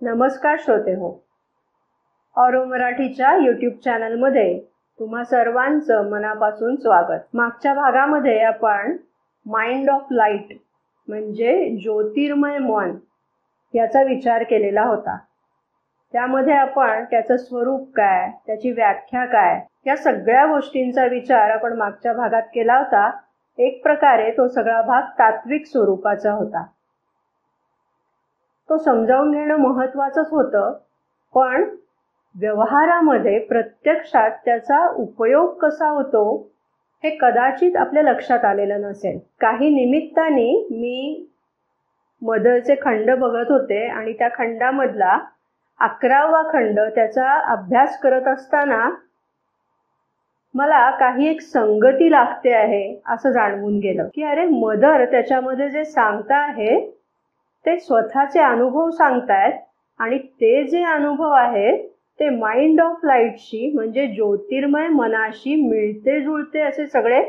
नमस्कार श्रोते हो, ऑरो मराठीच्या यूट्यूब चॅनलमध्ये तुम्हा सर्वांचं मनापासून स्वागत. मागच्या भागामध्ये आपण माइंड ऑफ लाईट म्हणजे ज्योतिर्मय मन याचा विचार केलेला होता. त्यामध्ये आपण त्याचं स्वरूप काय, त्याची व्याख्या काय, या सगळ्या गोष्टींचा विचार आपण मागच्या भागात केला होता. एक प्रकारे तो सगळा भाग तात्विक स्वरूपाचा होता. तो समजावून घेणं महत्त्वाचंच होतं, पण व्यवहारामध्ये प्रत्यक्षात त्याचा उपयोग कसा होतो हे कदाचित आपल्या लक्षात आलेलं नसेल. काही निमित्ताने मी मदरचे खंड बघत होते आणि त्या खंडामधला 11वा खंड त्याचा अभ्यास करत असताना मला काही एक संगती लागते आहे असं जाणवून गेलं की अरे मदर त्याच्यामध्ये जे सांगता आहे ते स्वतःचे अनुभव सांगतायत आणि ते जे अनुभव आहेत ते माइंड ऑफ लाईटशी म्हणजे ज्योतिर्मय मनाशी मिळते जुळते असे सगळे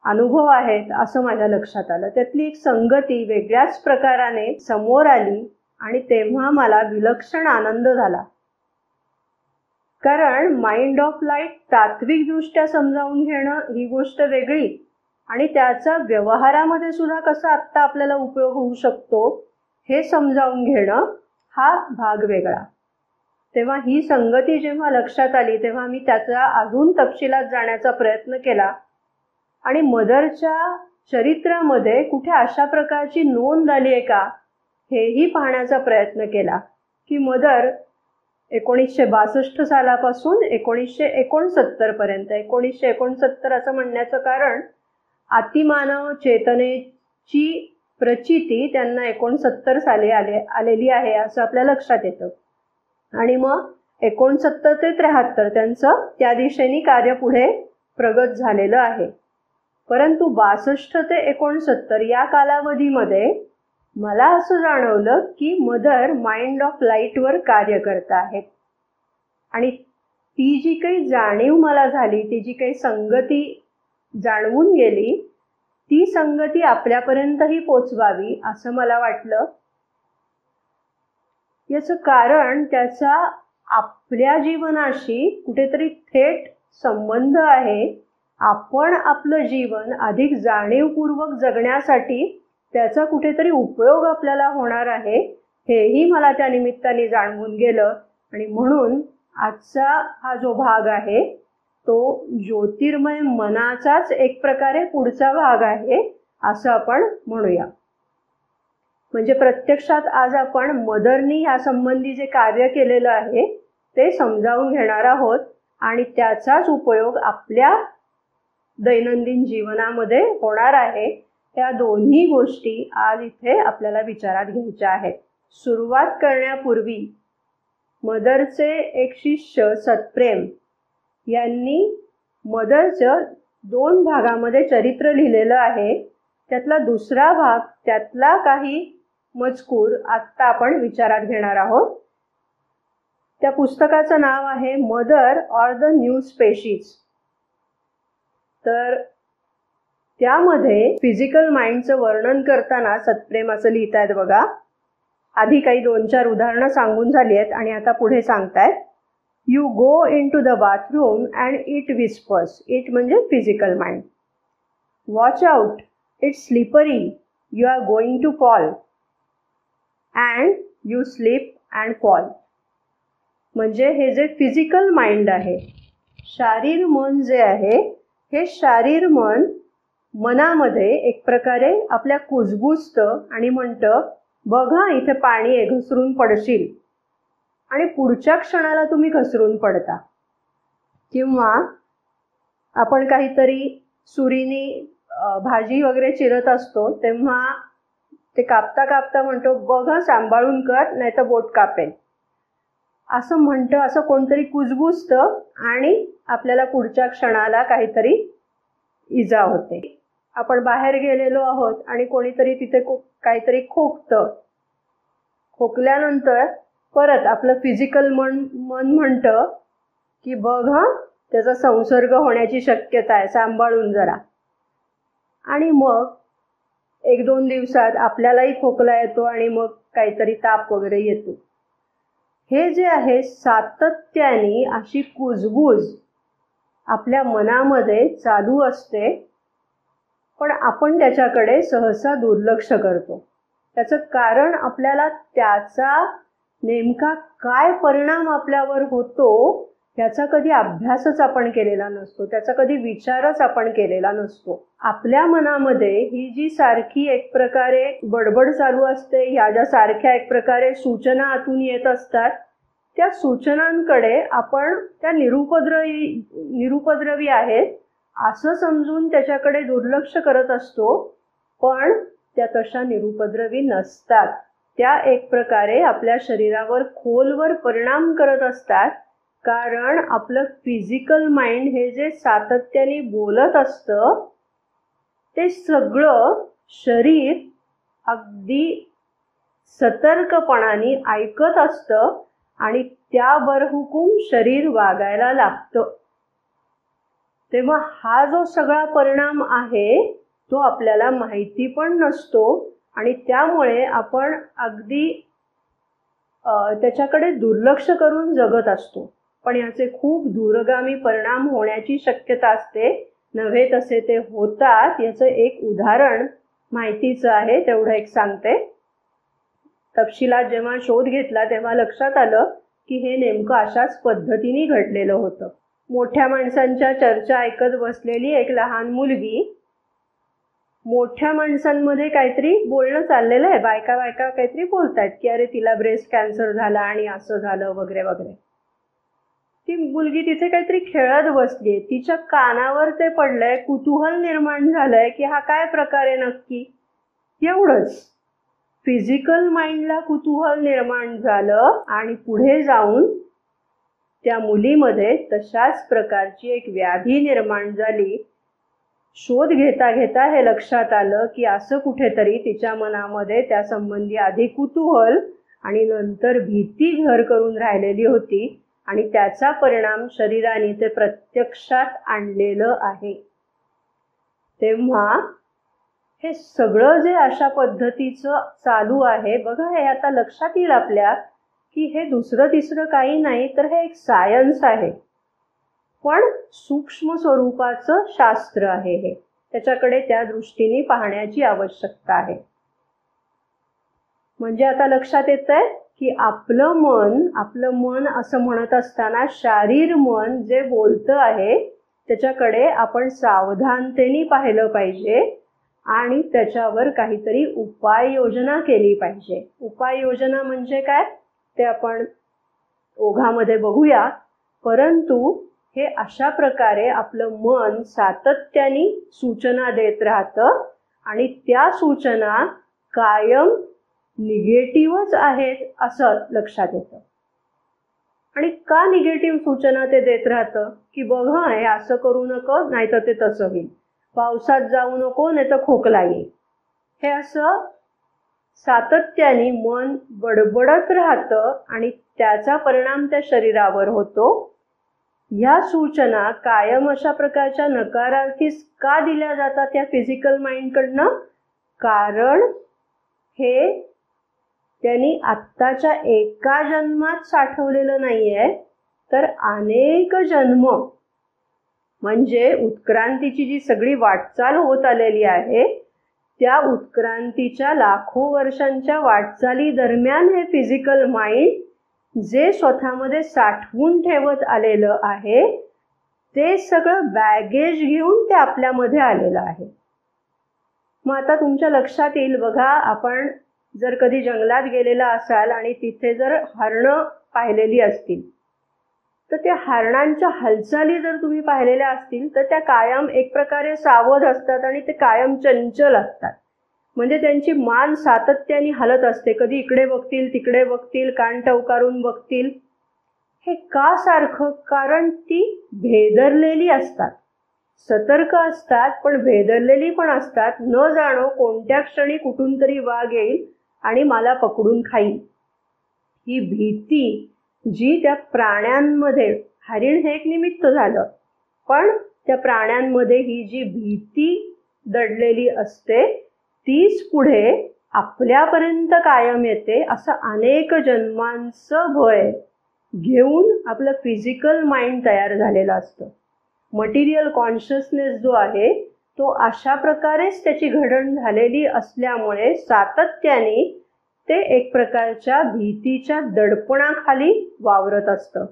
अनुभव आहेत असं माझ्या लक्षात आलं. त्यातली एक संगती वेगळ्याच प्रकाराने समोर आली आणि तेव्हा मला विलक्षण आनंद झाला. कारण माइंड ऑफ लाईट तात्विकदृष्ट्या समजावून घेणं ही गोष्ट वेगळी आणि त्याचा व्यवहारामध्ये सुद्धा कसा आत्ता आपल्याला उपयोग होऊ शकतो हे समजावून घेणं हा भाग वेगळा. तेव्हा ही संगती जेव्हा लक्षात आली तेव्हा मी त्याचा अजून तपशिलात जाण्याचा प्रयत्न केला आणि मदरच्या चरित्रामध्ये कुठे अशा प्रकारची नोंद आली आहे का हेही पाहण्याचा प्रयत्न केला की मदर 1962 सालापासून 1969 पर्यंत 1969 असं म्हणण्याचं कारण अतिमानव चेतनेची प्रचिती त्यांना 69 साली आलेली आहे असं आपल्या लक्षात येतं आणि मग 69 ते 73 त्यांचं त्या दिशेने कार्य पुढे प्रगत झालेलं आहे. परंतु 62 ते 69 या कालावधीमध्ये मला असं जाणवलं की मदर माइंड ऑफ लाईटवर कार्य करत आहेत आणि ती जी काही जाणीव मला झाली, ती जी काही संगती जाणवून गेली, ती संगती आपल्यापर्यंतही पोचवावी असं मला वाटलं. याचं कारण त्याचा आपल्या जीवनाशी कुठेतरी थेट संबंध आहे. आपण आपलं जीवन अधिक जाणीवपूर्वक जगण्यासाठी त्याचा कुठेतरी उपयोग आपल्याला होणार आहे हेही मला त्या निमित्ताने जाणवून गेलं आणि म्हणून आजचा हा जो भाग आहे तो ज्योतिर्मय मनाचाच एक प्रकारे पुढचा भाग आहे असं आपण म्हणूया. म्हणजे प्रत्यक्षात आज आपण मदरनी या संबंधी जे कार्य केलेलं आहे ते समजावून घेणार आहोत आणि त्याचाच उपयोग आपल्या दैनंदिन जीवनामध्ये होणार आहे. त्या दोन्ही गोष्टी आज इथे आपल्याला विचारात घ्यायच्या आहेत. सुरुवात करण्यापूर्वी मदरचे एक शिष्य सतप्रेम यांनी मदरचं 2 भागामध्ये चरित्र लिहिलेलं आहे. त्यातला दुसरा भाग, त्यातला काही मजकूर आत्ता आपण विचारात घेणार आहोत. त्या पुस्तकाचं नाव आहे mother or the new species. तर त्यामध्ये फिजिकल माइंडचं वर्णन करताना सतप्रेम असं लिहितायत बघा. आधी काही 2-4 उदाहरणं सांगून झाली आहेत आणि आता पुढे सांगतायत. You go into the bathroom and it whispers. It म्हणजे physical mind. Watch out, it's slippery, you are going to fall and you slip and fall. म्हणजे हे जे फिजिकल माइंड आहे, शारीर मन जे आहे, हे शारीर मन मनामध्ये एक प्रकारे आपल्या कुजबुजतं आणि म्हणतं बघा इथे पाणी आहे, घसरून पडशील, आणि पुढच्या क्षणाला तुम्ही घसरून पडता. किंवा आपण काहीतरी सुरीने भाजी वगैरे चिरत असतो तेव्हा ते कापता कापता म्हणतो बघा सांभाळून कर नाही तर बोट कापेल असं म्हणतं. असं कोणतरी कुजबुजतं आणि आपल्याला पुढच्या क्षणाला काहीतरी इजा होते. आपण बाहेर गेलेलो आहोत आणि कोणीतरी तिथे काहीतरी खोकतं. खोकल्यानंतर परत आपलं फिजिकल मन म्हणतं की बघा त्याचा संसर्ग होण्याची शक्यता आहे, सांभाळून जरा. आणि मग 1-2 दिवसात आपल्यालाही खोकला येतो आणि मग काहीतरी ताप वगैरे येतो. हे जे आहे सातत्याने अशी कुजबूज आपल्या मनामध्ये चालू असते, पण आपण त्याच्याकडे सहसा दुर्लक्ष करतो. त्याचं कारण आपल्याला त्याचा नेमका काय परिणाम आपल्यावर होतो त्याचा कधी अभ्यासच आपण केलेला नसतो, त्याचा कधी विचारच आपण केलेला नसतो. आपल्या मनामध्ये ही जी सारखी एक प्रकारे बडबड चालू असते, ह्या ज्या सारख्या एक प्रकारे सूचना आतून येत असतात, त्या सूचनांकडे आपण त्या निरुपद्रवी आहेत असं समजून त्याच्याकडे दुर्लक्ष करत असतो, पण त्या तशा निरुपद्रवी नसतात. त्या एक प्रकारे आपल्या शरीरावर खोलवर परिणाम करत असतात, कारण आपलं फिजिकल माइंड हे जे सातत्याने बोलत असतं ते सगळं शरीर अगदी सतर्कपणाने ऐकत असतं आणि त्याबरहुकूम शरीर वागायला लागतं. तेव्हा हा जो सगळा परिणाम आहे तो आपल्याला माहिती पण नसतो आणि त्यामुळे आपण अगदी त्याच्याकडे दुर्लक्ष करून जगत असतो. पण याचे खूप दूरगामी परिणाम होण्याची शक्यता असते. नव्हे तसे ते होतात. याचं एक उदाहरण माहितीचं आहे, तेवढं एक सांगते. तपशिलात जेव्हा शोध घेतला तेव्हा लक्षात आलं की हे नेमकं अशाच पद्धतीने घडलेलं होतं. मोठ्या माणसांच्या चर्चा ऐकत बसलेली एक लहान मुलगी, मोठ्या माणसांमध्ये काहीतरी बोलणं चाललेलं आहे, बायका काहीतरी बोलतायत की अरे तिला ब्रेस्ट कॅन्सर झाला आणि असं झालं वगैरे वगैरे. ती मुलगी तिथे काहीतरी खेळत बसली, तिच्या कानावर ते पडलंय, कुतूहल निर्माण झालंय की हा काय प्रकार आहे नक्की. एवढंच फिजिकल माइंडला कुतूहल निर्माण झालं आणि पुढे जाऊन त्या मुलीमध्ये तशाच प्रकारची एक व्याधी निर्माण झाली. शोध घेता घेता हे लक्षात आलं की असं कुठेतरी तिच्या मनामध्ये त्या संबंधी आधी कुतूहल आणि नंतर भीती घर करून राहिलेली होती आणि त्याचा परिणाम शरीराने ते प्रत्यक्षात आणलेलं आहे. तेव्हा हे सगळं जे अशा पद्धतीचं चालू आहे बघा, हे आता लक्षात येईल आपल्या की हे दुसरं तिसरं काही नाही तर हे एक सायन्स आहे, पण सूक्ष्म स्वरूपाचं शास्त्र आहे. हे त्याच्याकडे त्या दृष्टीने पाहण्याची आवश्यकता आहे. म्हणजे आता लक्षात येतंय की आपलं मन असं म्हणत असताना शारीर मन जे बोलतं आहे त्याच्याकडे आपण सावधानतेने पाहिलं पाहिजे आणि त्याच्यावर काहीतरी उपाययोजना केली पाहिजे. उपाययोजना म्हणजे काय ते आपण ओघामध्ये बघूया, परंतु हे अशा प्रकारे आपलं मन सातत्याने सूचना देत राहतं आणि त्या सूचना कायम निगेटिव्हच आहेत असं लक्षात येतं. आणि का निगेटिव्ह सूचना ते देत राहतं की बघ हे असं करू नको नाहीतर ते तसं होईल, पावसात जाऊ नको नाही तर खोकला येईल. हे असं सातत्याने मन बडबडत राहतं आणि त्याचा परिणाम त्या शरीरावर होतो. या सूचना कायम अशा प्रकारच्या नकारार्थीच का दिल्या जातात या फिजिकल माइंडकडनं? कारण हे त्यांनी आत्ताच्या एका जन्मात साठवलेलं नाहीये, तर अनेक जन्म म्हणजे उत्क्रांतीची जी सगळी वाटचाल होत आलेली आहे त्या उत्क्रांतीच्या लाखो वर्षांच्या वाटचाली दरम्यान हे फिजिकल माइंड जे स्वतःमध्ये साठवून ठेवत आलेलं आहे ते सगळं बॅगेज घेऊन ते आपल्यामध्ये आलेलं आहे. मग आता तुमच्या लक्षात येईल बघा, आपण जर कधी जंगलात गेलेला असाल आणि तिथे जर हरणं पाहिलेली असतील तर त्या हरणांच्या हालचाली जर तुम्ही पाहिलेल्या असतील तर त्या कायम एक प्रकारे सावध असतात आणि ते कायम चंचल असतात. म्हणजे त्यांची मान सातत्याने हलत असते, कधी इकडे बघतील तिकडे बघतील, कान टवकारून बघतील. हे का सारखं? कारण ती भेदरलेली असतात, सतर्क असतात पण भेदरलेली पण असतात. न जाणो कोणत्या क्षणी कुठून तरी वाघ येईल आणि मला पकडून खाईल. ही भीती जी त्या प्राण्यांमध्ये, हरिण हे एक निमित्त झालं, पण त्या प्राण्यांमध्ये ही जी भीती दडलेली असते तीच पुढे आपल्यापर्यंत कायम येते. असं अनेक जन्मांचं भय घेऊन आपलं फिजिकल माइंड तयार झालेलं असतं. मटेरियल कॉन्शियसनेस जो आहे तो अशा प्रकारेच त्याची घडण झालेली असल्यामुळे सातत्याने ते एक प्रकारच्या भीतीच्या दडपणाखाली वावरत असतं.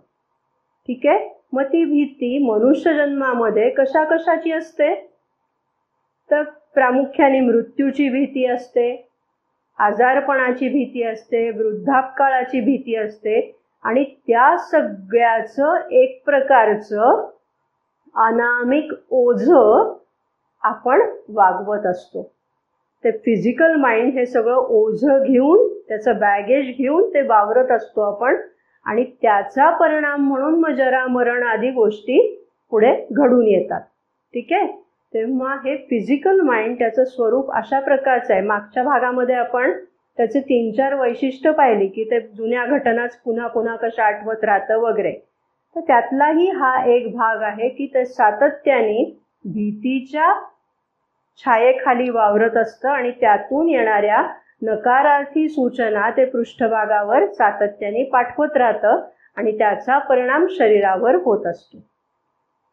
ठीक आहे. मग ती भीती मनुष्य जन्मामध्ये कशा कशाची असते, तर प्रामुख्याने मृत्यूची भीती असते, आजारपणाची भीती असते, वृद्धापकाळाची भीती असते आणि त्या सगळ्याचं एक प्रकारचं अनामिक ओझं आपण वागवत असतो. ते फिजिकल माइंड हे सगळं ओझं घेऊन, त्याचं बॅगेज घेऊन ते वावरत असतो आपण आणि त्याचा परिणाम म्हणून मग जरा मरण आदी गोष्टी पुढे घडून येतात. ठीक आहे. तेव्हा हे फिजिकल माइंड त्याचं स्वरूप अशा प्रकारचं आहे. मागच्या भागामध्ये आपण त्याचे 3-4 वैशिष्ट्य पाहिली की ते जुन्या घटनाच पुन्हा पुन्हा कशा आठवत राहतं वगैरे. तर त्यातलाही हा एक भाग आहे की ते सातत्याने भीतीच्या छायेखाली वावरत असतं आणि त्यातून येणाऱ्या नकारार्थी सूचना ते पृष्ठभागावर सातत्याने पाठवत राहतं आणि त्याचा परिणाम शरीरावर होत असतो.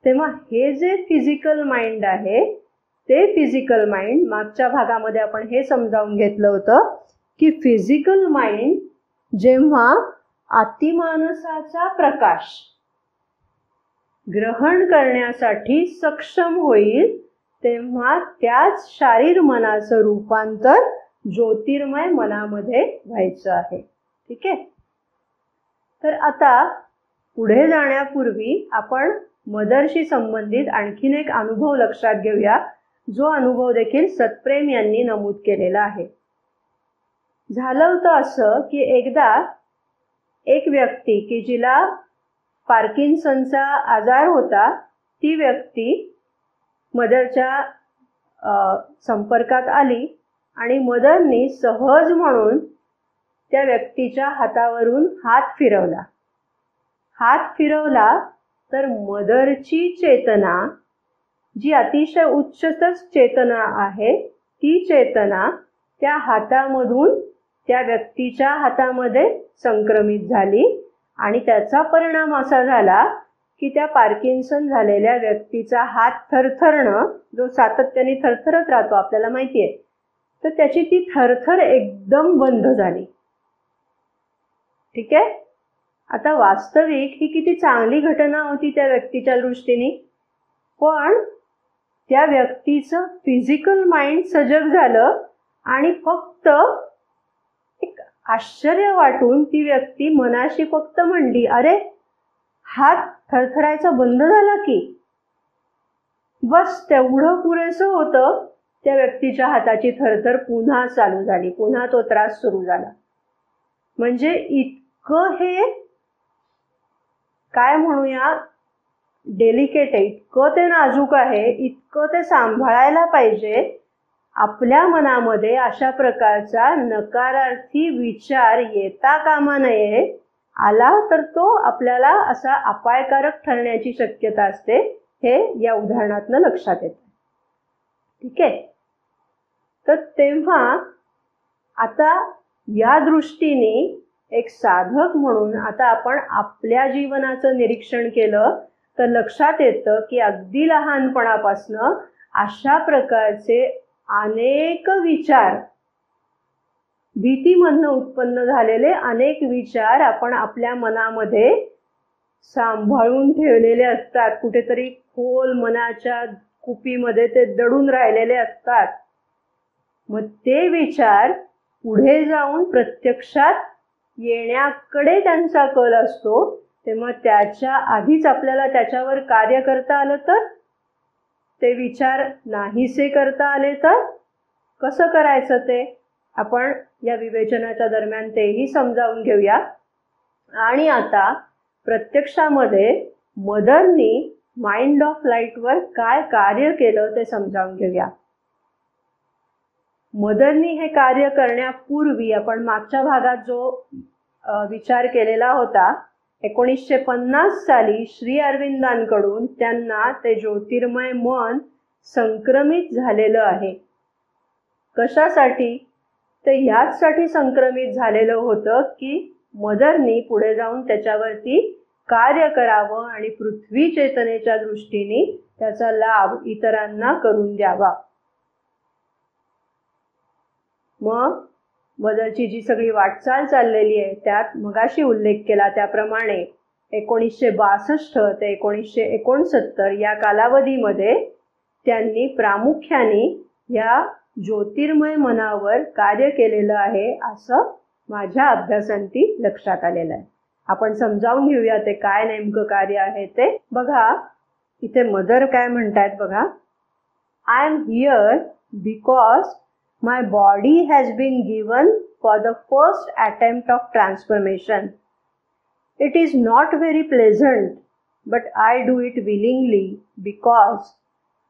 तेव्हा हे जे फिजिकल माइंड आहे ते फिजिकल माइंड मागच्या भागामध्ये आपण हे समजावून घेतलं होतं की फिजिकल माइंड जेव्हा अतिमानसाचा प्रकाश ग्रहण करण्यासाठी सक्षम होईल तेव्हा त्याच शारीर मनाचं रूपांतर ज्योतिर्मय मनामध्ये व्हायचं आहे. ठीक आहे. तर आता पुढे जाण्यापूर्वी आपण मदरशी संबंधित आणखीन एक अनुभव लक्षात घेऊया, जो अनुभव देखील सतप्रेम यांनी नमूद केलेला आहे. झालं होतं असं की एकदा एक व्यक्ती की जिला पार्किन्सनचा आजार होता ती व्यक्ती मदरच्या संपर्कात आली आणि मदरनी सहज म्हणून त्या व्यक्तीच्या हातावरून हात फिरवला. हात फिरवला तर मदरची चेतना जी अतिशय उच्चतच चेतना आहे ती चेतना त्या हातामधून त्या व्यक्तीच्या हातामध्ये संक्रमित झाली आणि त्याचा परिणाम असा झाला की त्या पार्किन्सन झालेल्या व्यक्तीचा हात थरथरणं, जो सातत्याने थरथरत राहतो आपल्याला माहिती आहे, तर त्याची ती थरथर एकदम बंद झाली. ठीक आहे. आता वास्तविक ही किती चांगली घटना होती त्या व्यक्तीच्या दृष्टीने, पण त्या व्यक्तीचं फिजिकल माइंड सजग झालं आणि फक्त एक आश्चर्य वाटून ती व्यक्ती मनाशी फक्त म्हणली, अरे हात थरथरायचा बंद झाला की. बस तेवढं पुरेसं होतं. त्या व्यक्तीच्या हाताची थरथर पुन्हा चालू झाली, पुन्हा तो त्रास सुरू झाला. म्हणजे इतकं हे काय म्हणूया डेलिकेट आहे, इतकं ते नाजूक आहे, इतकं ते सांभाळायला पाहिजे. आपल्या मनामध्ये अशा प्रकारचा नकारार्थी विचार येता कामा नये. आला तर तो आपल्याला असा अपायकारक ठरण्याची शक्यता असते. हे या उदाहरणातनं लक्षात येतं. ठीक आहे. तर तेव्हा आता या दृष्टीने एक साधक म्हणून आता आपण आपल्या जीवनाचं निरीक्षण केलं तर लक्षात येतं की अगदी लहानपणापासनं अशा प्रकारचे अनेक विचार, भीतीमधनं उत्पन्न झालेले अनेक विचार आपण आपल्या मनामध्ये सांभाळून ठेवलेले असतात. कुठेतरी खोल मनाच्या कुपीमध्ये ते दडून राहिलेले असतात. मग ते विचार पुढे जाऊन प्रत्यक्षात येण्याकडे त्यांचा कल असतो. तेव्हा त्याच्या आधीच आपल्याला त्याच्यावर कार्य करता आलं तर, ते विचार नाहीसे करता आले तर कसं करायचं ते आपण या विवेचनाच्या दरम्यान तेही समजावून घेऊया. आणि आता प्रत्यक्षामध्ये मदरनी माइंड ऑफ लाईटवर काय कार्य केलं ते समजावून घेऊया. मदरनी हे कार्य करण्यापूर्वी आपण मागच्या भागात जो विचार केलेला होता, 1950 साली श्री अरविंदांकडून त्यांना ते ज्योतिर्मय मन संक्रमित झालेलं आहे. कशासाठी? ते ह्याचसाठी संक्रमित झालेलं होतं की मदरनी पुढे जाऊन त्याच्यावरती कार्य करावं आणि पृथ्वी चेतनेच्या दृष्टीने त्याचा लाभ इतरांना करून द्यावा. मग मदरची जी सगळी वाटचाल चाललेली आहे त्यात मगाशी उल्लेख केला त्याप्रमाणे 1962 ते 1969 या कालावधीमध्ये त्यांनी प्रामुख्याने या ज्योतिर्मय मनावर कार्य केलेलं आहे असं माझ्या अभ्यासांती लक्षात आलेलं आहे. आपण समजावून घेऊया ते काय नेमकं कार्य आहे ते. बघा इथे मदर काय म्हणतात बघा. I am here because my body has been given for the first attempt of transformation. It is not very pleasant, but I do it willingly because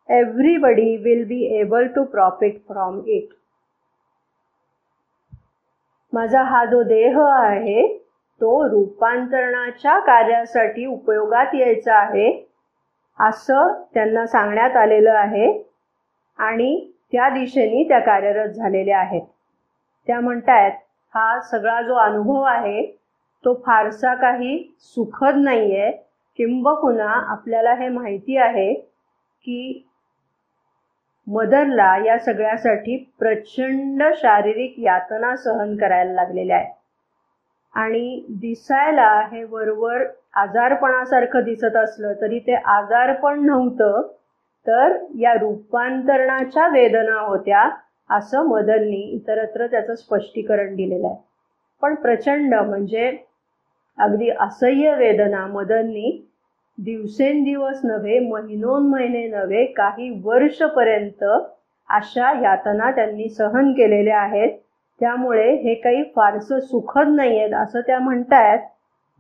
everybody will be able to profit from it. माझा हा जो देह आहे तो रूपांतरणाच्या कार्यासाठी उपयोगात यायचा आहे असं त्यांना सांगण्यात आलेलं आहे आणि त्या दिशेने त्या कार्यरत झालेल्या आहेत. त्या म्हणतायत हा सगळा जो अनुभव आहे तो फारसा काही सुखद नाहीये. किंबहुना आपल्याला हे माहिती आहे की मदरला या सगळ्यासाठी प्रचंड शारीरिक यातना सहन करायला लागलेल्या आहेत आणि दिसायला हे वरवर आजारपणासारखं दिसत असलं तरी ते आजारपण नव्हतं तर या रूपांतरणाच्या वेदना होत्या असं मदरनी इतरत्र त्याचं स्पष्टीकरण दिलेलं आहे. पण प्रचंड म्हणजे अगदी असह्य वेदना मदरनी दिवसेंदिवस नव्हे महिनोन्महिने नव्हे काही वर्षपर्यंत अशा यातना त्यांनी सहन केलेल्या आहेत. त्यामुळे हे काही फारसं सुखद नाही आहेत असं त्या म्हणतायत.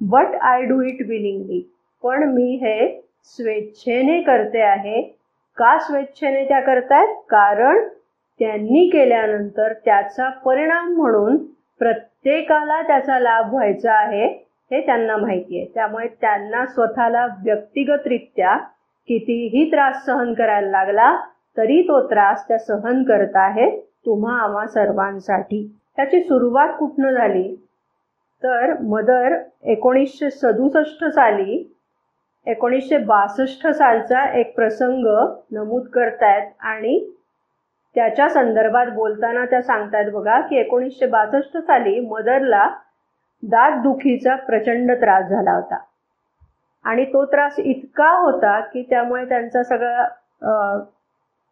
But I do it willingly. पण मी हे स्वेच्छेने करते आहे. का स्वेच्छेने त्या करतायत? कारण त्यांनी केल्यानंतर त्याचा परिणाम म्हणून प्रत्येकाला त्याचा लाभ व्हायचा आहे हे त्यांना माहिती आहे. त्यामुळे त्यांना स्वतःला व्यक्तिगतरित्या कितीही त्रास सहन करायला लागला तरी तो त्रास त्या सहन करत आहेत तुम्हा आम्हा सर्वांसाठी. त्याची सुरुवात कुठनं झाली तर मदर 1967 साली 1962 सालचा एक प्रसंग नमूद करतायत आणि त्याच्या संदर्भात बोलताना त्या सांगतायत बघा की 1962 साली मदरला दातदुखीचा प्रचंड त्रास झाला होता आणि तो त्रास इतका होता की त्यामुळे त्यांचा सगळा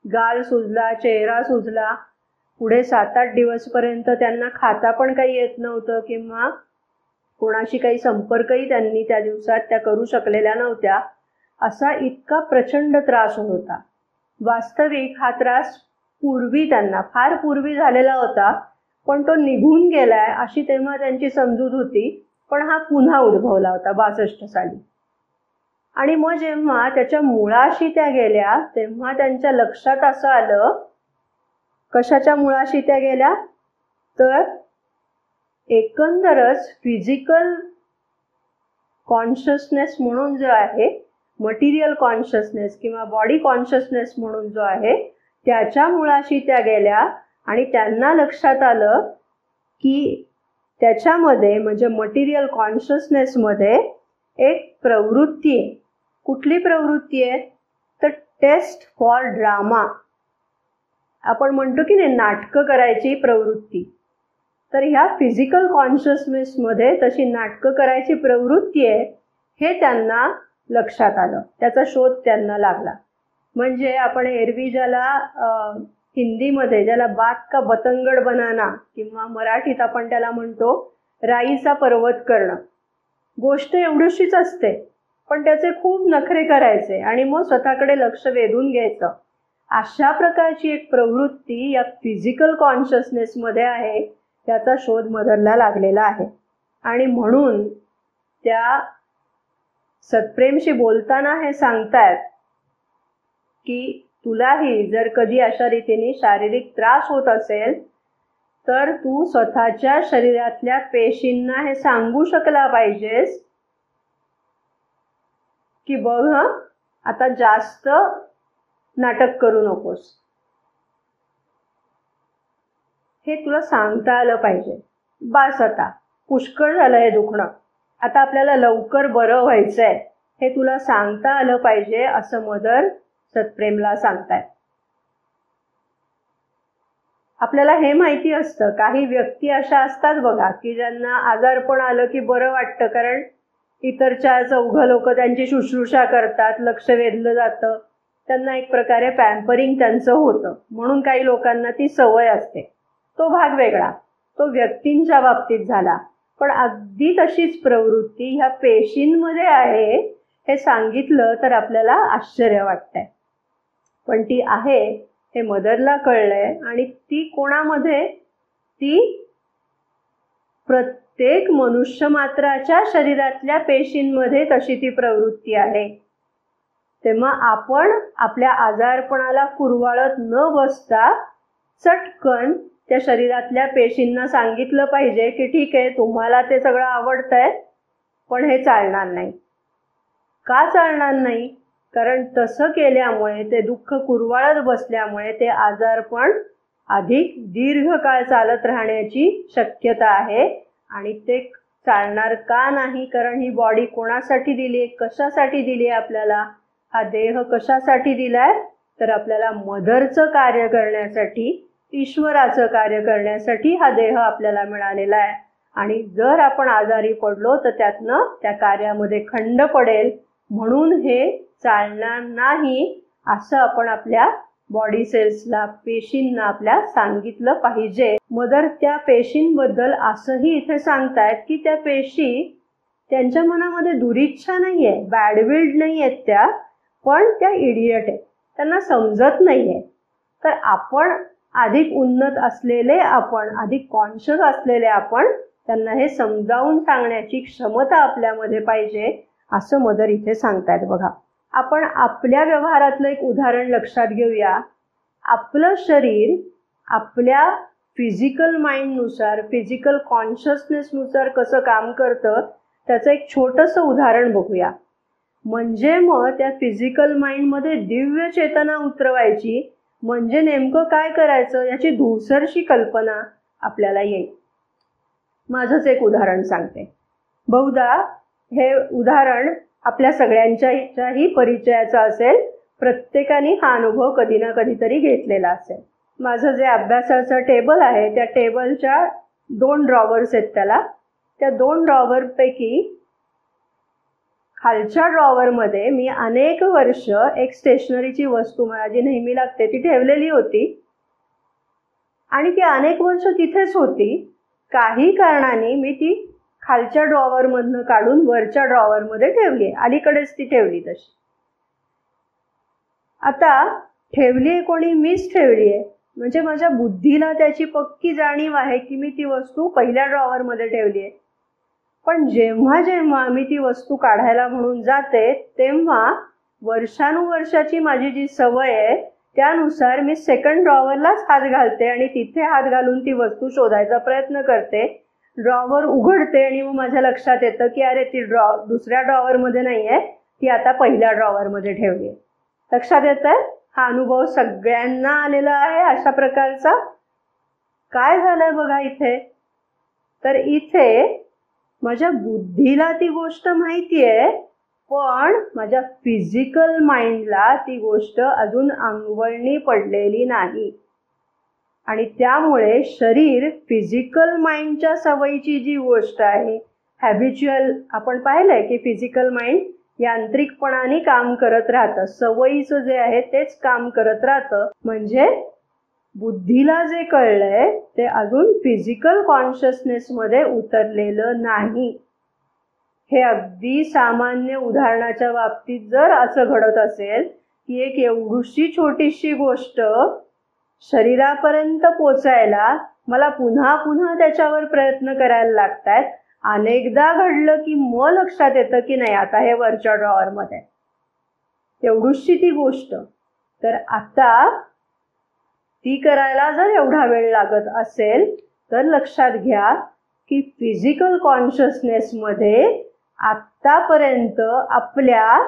गाल सुजला, चेहरा सुजला. पुढे 7-8 दिवसपर्यंत त्यांना खाता पण काही येत नव्हतं किंवा कोणाशी काही संपर्कही त्यांनी त्या दिवसात त्या करू शकलेल्या नव्हत्या. असा इतका प्रचंड त्रास होत होता. वास्तविक हा त्रास पूर्वी त्यांना फार पूर्वी झालेला होता पण तो निघून गेलाय अशी तेव्हा त्यांची समजूत होती. पण हा पुन्हा उद्भवला होता 62 साली आणि मग जेव्हा त्याच्या मुळाशी त्या गेल्या तेव्हा त्यांच्या लक्षात असं आलं. कशाच्या मुळाशी त्या गेल्या तर एकंदरच फिजिकल कॉन्शियसनेस म्हणून जो आहे, मटेरियल कॉन्शियसनेस किंवा बॉडी कॉन्शियसनेस म्हणून जो आहे त्याच्या मुळाशी त्या गेल्या आणि त्यांना लक्षात आलं की त्याच्यामध्ये म्हणजे मटेरियल कॉन्शियसनेसमध्ये एक प्रवृत्ती आहे. कुठली प्रवृत्ती आहे तर टेस्ट फॉर ड्रामा. आपण म्हणतो की नाही नाटकं करायची प्रवृत्ती. तर ह्या फिजिकल कॉन्शियसनेसमध्ये तशी नाटकं करायची प्रवृत्ती आहे हे त्यांना लक्षात आलं. त्याचा शोध त्यांना लागला. म्हणजे आपण एरवी ज्याला हिंदीमध्ये ज्याला बात का बतंगड बनाना किंवा मराठीत आपण त्याला म्हणतो राईचा पर्वत करणं. गोष्ट एवढीशीच असते पण त्याचे खूप नखरे करायचे आणि मग स्वतःकडे लक्ष वेधून घ्यायचं. अशा प्रकारची एक प्रवृत्ती या फिजिकल कॉन्शियसनेसमध्ये आहे. त्याचा शोध मदरला लागलेला आहे आणि म्हणून त्या सत्प्रेमशी बोलताना हे सांगतायत की तुलाही जर कधी अशा रीतीने शारीरिक त्रास होत असेल तर तू स्वतःच्या शरीरातल्या पेशींना हे सांगू शकला पाहिजेस की बघ आता जास्त नाटक करू नकोस. हे तुला सांगता आलं पाहिजे. बस आता पुष्कळ झालं हे दुखणं, आता आपल्याला लवकर बरं व्हायचंय, हे तुला सांगता आलं पाहिजे असं मदर सतप्रेमला सांगतायत. आपल्याला हे माहिती असतं, काही व्यक्ती अशा असतात बघा की ज्यांना आजारपण आलं की बरं वाटतं, कारण इतर 4-4 लोक त्यांची शुश्रूषा करतात, लक्ष वेधलं जातं, त्यांना एक प्रकारे पॅम्परिंग त्यांचं होतं, म्हणून काही लोकांना ती सवय असते. तो भाग वेगळा, तो व्यक्तींच्या बाबतीत झाला. पण अगदी तशीच प्रवृत्ती ह्या पेशींमध्ये आहे हे सांगितलं तर आपल्याला आश्चर्य वाटतंय. पण ती आहे हे मदरला कळलंय, आणि ती कोणामध्ये? ती प्रत्येक मनुष्य मात्राच्या शरीरातल्या पेशींमध्ये तशी ती प्रवृत्ती आहे. तेव्हा आपण आपल्या आजारपणाला कुरवाळत न बसता चटकन त्या शरीरातल्या पेशींना सांगितलं पाहिजे की ठीक आहे, तुम्हाला ते सगळं आवडतंय, पण हे चालणार नाही. का चालणार नाही? कारण तसं केल्यामुळे, ते दुःख कुरवाळत बसल्यामुळे ते आजारपण अधिक दीर्घकाळ चालत राहण्याची शक्यता आहे. आणि ते चालणार का नाही? कारण ही बॉडी कोणासाठी दिली आहे, कशासाठी दिली आहे आपल्याला? हा देह कशासाठी दिलाय? तर आपल्याला मदरचं कार्य करण्यासाठी, ईश्वराचं कार्य करण्यासाठी हा देह आपल्याला मिळालेला आहे. आणि जर आपण आजारी पडलो तर त्यातनं त्या कार्यामध्ये खंड पडेल, म्हणून हे चालणार नाही असं आपण आपल्या बॉडी सेल्सला, पेशींना आपल्या सांगितलं पाहिजे. मदर त्या पेशींबद्दल असंही इथे सांगतायत की त्या पेशी, त्यांच्या मनामध्ये दुरिच्छा नाहीये, बॅडविल्ड नाहीयेत त्या, पण त्या इडियट आहेत, त्यांना समजत नाहीये. तर आपण अधिक उन्नत असलेले, आपण अधिक कॉन्शियस असलेले, आपण त्यांना हे समजावून सांगण्याची क्षमता आपल्यामध्ये पाहिजे असं मदर इथे सांगतायत. बघा, आपण आपल्या व्यवहारातलं एक उदाहरण लक्षात घेऊया. आपलं शरीर आपल्या फिजिकल माइंडनुसार, फिजिकल कॉन्शियसनेसनुसार कसं काम करतं त्याचं एक छोटंसं उदाहरण बघूया. म्हणजे मग त्या फिजिकल माइंडमध्ये दिव्य चेतना उतरवायची म्हणजे नेमकं काय करायचं याची धूसरशी कल्पना आपल्याला येईल. माझंच एक उदाहरण सांगते. बहुधा हे उदाहरण आपल्या सगळ्यांच्याही परिचयाचं असेल, प्रत्येकाने हा अनुभव कधी ना कधीतरी घेतलेला असेल. माझं जे अभ्यासाचं टेबल आहे त्या टेबलच्या 2 ड्रॉवर्स आहेत त्याला. त्या 2 ड्रॉवरपैकी खालच्या ड्रॉवरमध्ये मी अनेक वर्ष एक स्टेशनरीची वस्तू माझी नेहमी लागते ती ठेवलेली होती, आणि ती अनेक वर्ष तिथेच होती. काही कारणाने मी ती खालच्या ड्रॉवरमधनं काढून वरच्या ड्रॉवरमध्ये ठेवली आहे, अलीकडेच ती ठेवली तशी. आता ठेवली आहे कोणी? मीच ठेवली आहे. म्हणजे माझ्या बुद्धीला त्याची पक्की जाणीव आहे की मी ती वस्तू पहिल्या ड्रॉवरमध्ये ठेवली आहे. पण जेव्हा जेव्हा मी ती वस्तू काढायला म्हणून जाते तेव्हा वर्षानुवर्षाची माझी जी सवय आहे त्यानुसार मी सेकंड ड्रॉवरलाच हात घालते आणि तिथे हात घालून ती वस्तू शोधायचा प्रयत्न करते. ड्रॉवर उघडते आणि मग माझ्या लक्षात येतं की अरे ती दुसऱ्या ड्रॉवरमध्ये नाही आहे, ती आता पहिल्या ड्रॉवरमध्ये ठेवली आहे. लक्षात येतंय? हा अनुभव सगळ्यांना आलेला आहे अशा प्रकारचा. काय झालंय बघा इथे? तर इथे माझ्या बुद्धीला ती गोष्ट माहिती आहे, पण माझ्या फिजिकल माइंडला ती गोष्ट अजून अंगवळणी पडलेली नाही. आणि त्यामुळे शरीर फिजिकल माइंडच्या सवयीची जी गोष्ट आहे, हॅबिच्युअल, आपण पाहिलंय की फिजिकल माइंड यांत्रिकपणाने काम करत राहतं, सवयीचं जे आहे तेच काम करत राहतं. म्हणजे बुद्धीला जे कळलंय ते अजून फिजिकल कॉन्शियसनेसमध्ये उतरलेलं नाही. हे अगदी सामान्य उदाहरणाच्या बाबतीत जर असं घडत असेल की एक एवढीशी छोटीशी गोष्ट शरीरापर्यंत पोचायला मला पुन्हा पुन्हा त्याच्यावर प्रयत्न करायला लागतायत, अनेकदा घडलं की मग लक्षात येतं की नाही आता हे वरच्या ड्रॉवरमध्ये, एवढीशी ती गोष्ट. तर आता ती करायला जर एवढा वेळ लागत असेल तर लक्षात घ्या की फिजिकल कॉन्शियसनेसमध्ये आत्तापर्यंत आपल्या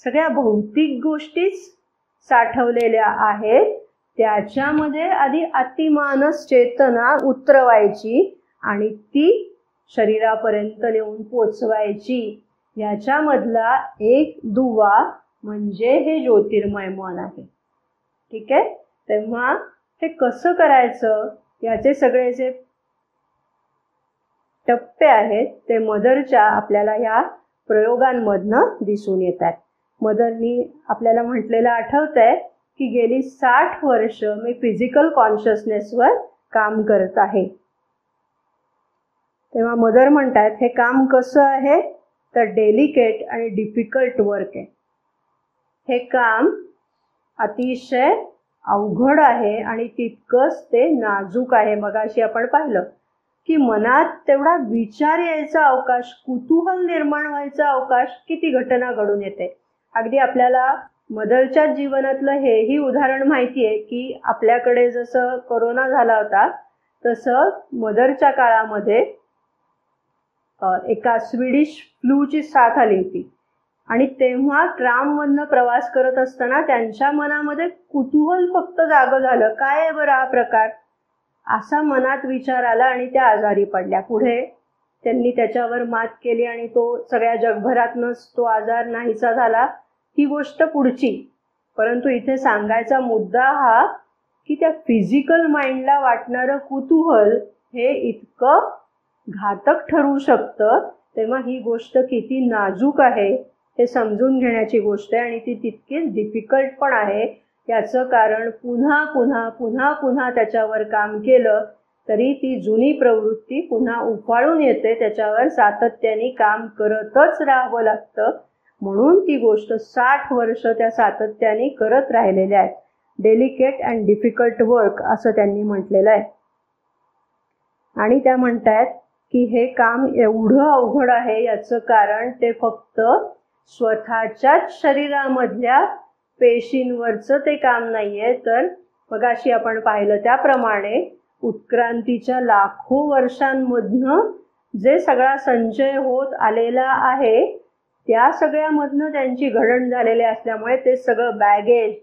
सगळ्या भौतिक गोष्टीच साठवलेल्या आहेत. त्याच्यामध्ये आधी अतिमानस चेतना उतरवायची आणि ती शरीरापर्यंत नेऊन पोचवायची, ह्याच्यामधला एक दुवा म्हणजे हे ज्योतिर्मय मन आहे. ठीक आहे. तेव्हा हे कसं करायचं याचे सगळे जे टप्पे आहेत ते मदरच्या आपल्याला ह्या प्रयोगांमधनं दिसून येतात. मदरनी आपल्याला म्हटलेलं आठवतंय की गेली 60 वर्ष मी फिजिकल कॉन्शियसनेसवर काम करत आहे. तेव्हा मदर म्हणतात हे काम कसं आहे तर डेलिकेट आणि डिफिकल्ट वर्क आहे. हे काम अतिशय अवघड आहे आणि तितकंच ते नाजूक आहे. मगाशी आपण पाहिलं की मनात तेवढा विचार यायचा अवकाश, कुतूहल निर्माण व्हायचा अवकाश किती घटना घडून येते. अगदी आपल्याला मदरच्या जीवनातलं हेही उदाहरण माहिती आहे की आपल्याकडे जसं कोरोना झाला होता तसं मदरच्या काळामध्ये एका स्वीडिश फ्लूची साथ आली होती आणि तेव्हा ट्राममधनं प्रवास करत असताना त्यांच्या मनामध्ये कुतूहल फक्त जागं झालं, काय आहे बरं हा प्रकार, असा मनात विचार आला आणि त्या आजारी पडल्या. पुढे त्यांनी त्याच्यावर मात केली आणि तो सगळ्या जगभरातनंच तो आजार नाहीसा झाला. ही गोष्ट पुढची. परंतु इथे सांगायचा मुद्दा हा की त्या फिजिकल माइंडला वाटणारं कुतूहल हे इतकं घातक ठरू शकतं. तेव्हा ही गोष्ट किती नाजूक आहे हे समजून घेण्याची गोष्ट आहे आणि ती तितकीच डिफिकल्ट पण आहे. याचं कारण पुन्हा पुन्हा पुन्हा पुन्हा त्याच्यावर काम केलं तरी ती जुनी प्रवृत्ती पुन्हा उफाळून येते. त्याच्यावर सातत्याने काम करतच राहावं लागतं. म्हणून ती गोष्ट 60 वर्ष त्या सातत्याने करत राहिलेल्या आहेत. डेलिकेट अँड डिफिकल्ट वर्क असं त्यांनी म्हटलेलं आहे. आणि त्या म्हणतायत की हे काम एवढं अवघड आहे याचं कारण ते फक्त स्वतःच्याच शरीरामधल्या पेशींवरचं ते काम नाहीये, तर मगाशी आपण पाहिलं त्याप्रमाणे उत्क्रांतीच्या लाखो वर्षांमधनं जे सगळा संचय होत आलेला आहे त्या सगळ्यामधनं त्यांची घडण झालेली असल्यामुळे ते सगळं बॅगेज,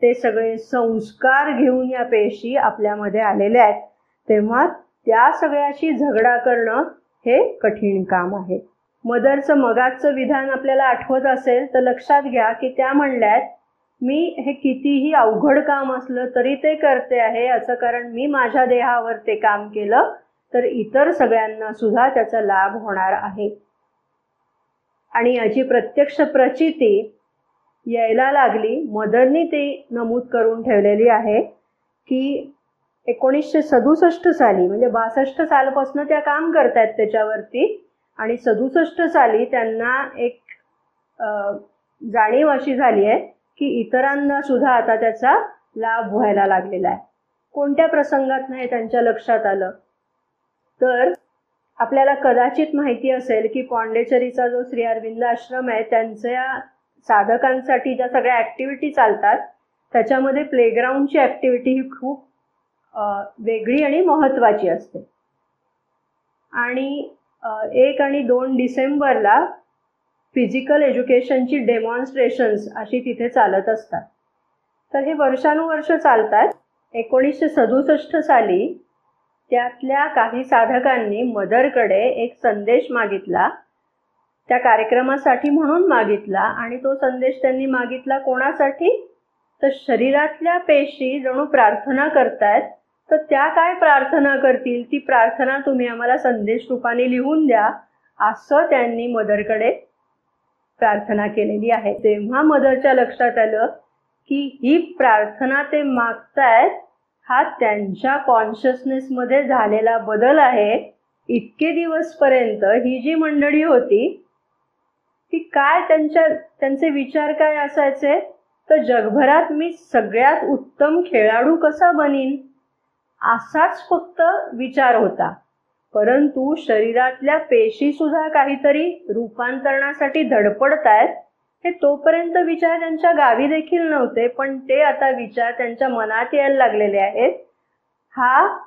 ते सगळे संस्कार घेऊन या पेशी आपल्यामध्ये आलेले आहेत. तेव्हा त्या सगळ्याशी झगडा करणं हे कठीण काम आहे. मदरचं मगाचं विधान आपल्याला आठवत असेल तर लक्षात घ्या की त्या म्हणल्यात मी हे कितीही अवघड काम असलं तरी ते करते आहे, याचं कारण मी माझ्या देहावर ते काम केलं तर इतर सगळ्यांना सुद्धा त्याचा लाभ होणार आहे. आणि याची प्रत्यक्ष प्रचिती यायला लागली. मदरनी ते नमूद करून ठेवलेली आहे की 1967 साली म्हणजे 62 सालपासून त्या काम करतायत त्याच्यावरती आणि 67 साली त्यांना एक जाणीव अशी झाली आहे की इतरांना सुद्धा आता त्याचा लाभ व्हायला लागलेला आहे. कोणत्या प्रसंगात नाही त्यांच्या लक्षात आलं तर आपल्याला कदाचित माहिती असेल की पॉंडेचेरीचा जो श्री अरविंद आश्रम आहे त्यांच्या साधकांसाठी ज्या सगळ्या ॲक्टिव्हिटी चालतात त्याच्यामध्ये प्लेग्राऊंडची ॲक्टिव्हिटी ही खूप वेगळी आणि महत्त्वाची असते. आणि 1 आणि 2 डिसेंबरला फिजिकल एज्युकेशनची डेमॉन्स्ट्रेशन्स अशी तिथे चालत असतात. तर हे वर्षानुवर्ष चालतात. 1967 साली त्यातल्या काही साधकांनी मदरकडे एक संदेश मागितला, त्या कार्यक्रमासाठी म्हणून मागितला. आणि तो संदेश त्यांनी मागितला कोणासाठी तर शरीरातल्या पेशी जणू प्रार्थना करतायत तर त्या काय प्रार्थना करतील ती प्रार्थना तुम्ही आम्हाला संदेश रूपाने लिहून द्या असं त्यांनी मदरकडे प्रार्थना केलेली आहे. तेव्हा मदरच्या लक्षात आलं की ही प्रार्थना ते मागतायत हा त्यांच्या कॉन्शियसनेसमध्ये झालेला बदल आहे. इतके दिवसपर्यंत ही जी मंडळी होती ती काय त्यांचे विचार काय असायचे तर जगभरात मी सगळ्यात उत्तम खेळाडू कसा बनीन असाच फक्त विचार होता. परंतु शरीरातल्या पेशी सुद्धा काहीतरी रूपांतरणासाठी धडपडतायत हे तोपर्यंत विचार त्यांच्या गावी देखील नव्हते, पण ते आता विचार त्यांच्या मनात यायला लागलेले आहेत. हा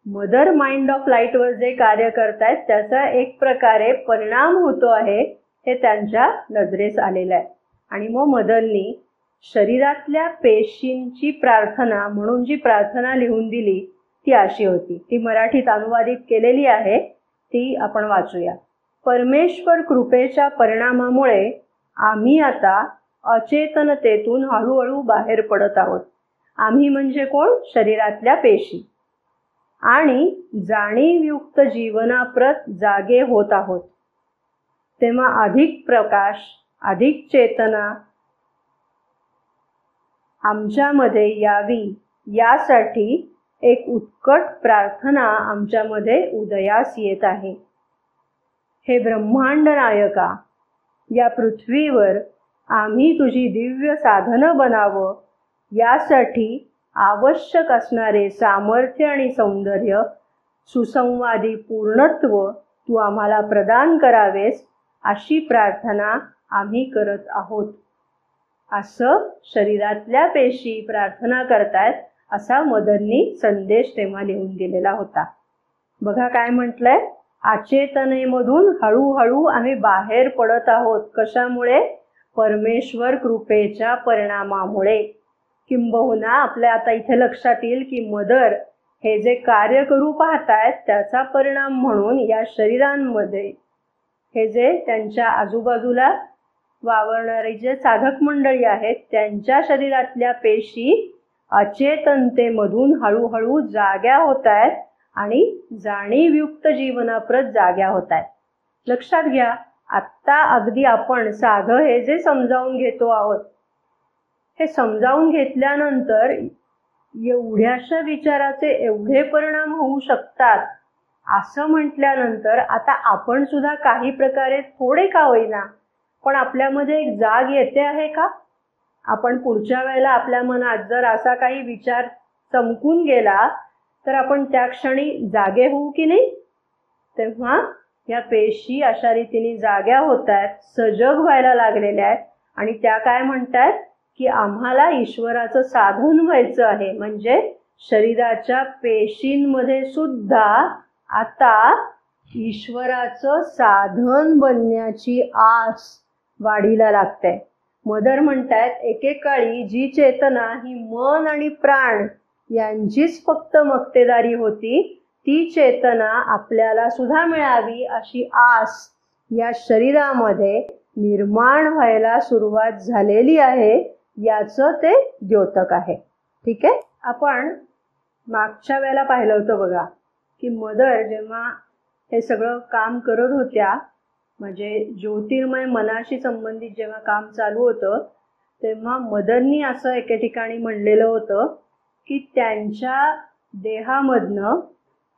मदर माइंड ऑफ लाईटवर जे कार्य करतायत त्याचा एक प्रकारे परिणाम होतो आहे हे त्यांच्या नजरेस आलेलं आहे. आणि मग मदरनी शरीरातल्या पेशींची प्रार्थना म्हणून जी प्रार्थना लिहून दिली ती अशी होती. ती मराठीत अनुवादित केलेली आहे. ती आपण वाचूया. परमेश्वर कृपेच्या परिणामामुळे आम्ही आता अचेतनतेतून हळूहळू बाहेर पडत आहोत. आम्ही म्हणजे कोण? शरीरातल्या पेशी. आणि जाणीवयुक्त जीवनाप्रत जागे होत आहोत. तेव्हा अधिक प्रकाश, अधिक चेतना आमच्यामध्ये यावी यासाठी एक उत्कट प्रार्थना आमच्यामध्ये उदयास येत आहे. हे ब्रह्मांड नायका, या पृथ्वीवर आम्ही तुझी दिव्य साधनं बनावं यासाठी आवश्यक असणारे सामर्थ्य आणि सौंदर्य, सुसंवादी पूर्णत्व तू आम्हाला प्रदान करावेस अशी प्रार्थना आम्ही करत आहोत. असं शरीरातल्या पेशी प्रार्थना करतायत असा मदरनी संदेश तेव्हा लिहून दिलेला होता. बघा काय म्हटलंय, अचेतनेमधून हळूहळू आम्ही बाहेर पडत आहोत. कशामुळे? परमेश्वर कृपेच्या परिणामामुळे. किंबहुना आपल्या आता इथे लक्षात येईल की मदर हे जे कार्य करू पाहतायत त्याचा परिणाम म्हणून या शरीरांमध्ये हे जे त्यांच्या आजूबाजूला वावरणारे जे साधक मंडळी आहेत त्यांच्या शरीरातल्या पेशी अचेतनतेमधून हळूहळू जाग्या होत आहेत आणि जाणीवयुक्त जीवनाप्रत जाग्या होत आहेत. लक्षात घ्या, आत्ता अगदी आपण साधं हे जे समजावून घेतो आहोत, हे समजावून घेतल्यानंतर एवढ्याशा विचाराचे एवढे परिणाम होऊ शकतात असं म्हटल्यानंतर आता आपण सुद्धा काही प्रकारे थोडे का होईना पण आपल्यामध्ये एक जाग येते आहे का? आपण पुढच्या वेळेला आपल्या मनात जर असा काही विचार चमकून गेला तर आपण त्या क्षणी जागे होऊ की नाही? तेव्हा या पेशी अशा रीतीने जाग्या होत आहेत, सजग व्हायला लागलेल्या आहेत आणि त्या काय म्हणतात की आम्हाला ईश्वराचं साधन व्हायचं आहे. म्हणजे शरीराच्या पेशींमध्ये सुद्धा आता ईश्वराचं साधन बनण्याची आस वाढीला लागते. मदर म्हणतायत एकेकाळी जी चेतना ही मन आणि प्राण यांचीच फक्त मक्तेदारी होती, ती चेतना आपल्याला सुद्धा मिळावी अशी आस या शरीरामध्ये निर्माण व्हायला सुरुवात झालेली आहे. याचं ते द्योतक आहे. ठीक आहे. आपण मागच्या वेळेला पाहिलं होतं बघा की मदर जेव्हा हे सगळं काम करत होत्या, म्हणजे ज्योतिर्मय मनाशी संबंधित जेव्हा काम चालू होतं तेव्हा मदरनी असं एके ठिकाणी म्हणलेलं होतं की त्यांच्या देहामधनं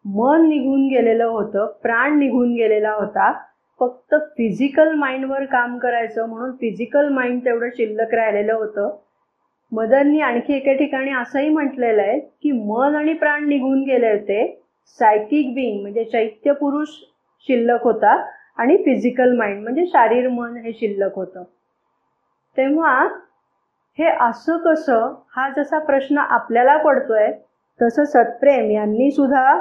मन निघून गेलेलं होतं, प्राण निघून गेलेला होता. फक्त फिजिकल माइंडवर काम करायचं म्हणून फिजिकल माइंड तेवढं शिल्लक राहिलेलं होतं. मदरनी आणखी एके ठिकाणी असंही म्हटलेलं आहे की मन आणि प्राण निघून गेले होते, सायकिक बीइंग म्हणजे चैत्य पुरुष शिल्लक होता आणि फिजिकल माइंड म्हणजे शारीर मन हे शिल्लक होतं. तेव्हा हे असं कसं, हा जसा प्रश्न आपल्याला पडतोय तसं सत्प्रेम यांनी सुद्धा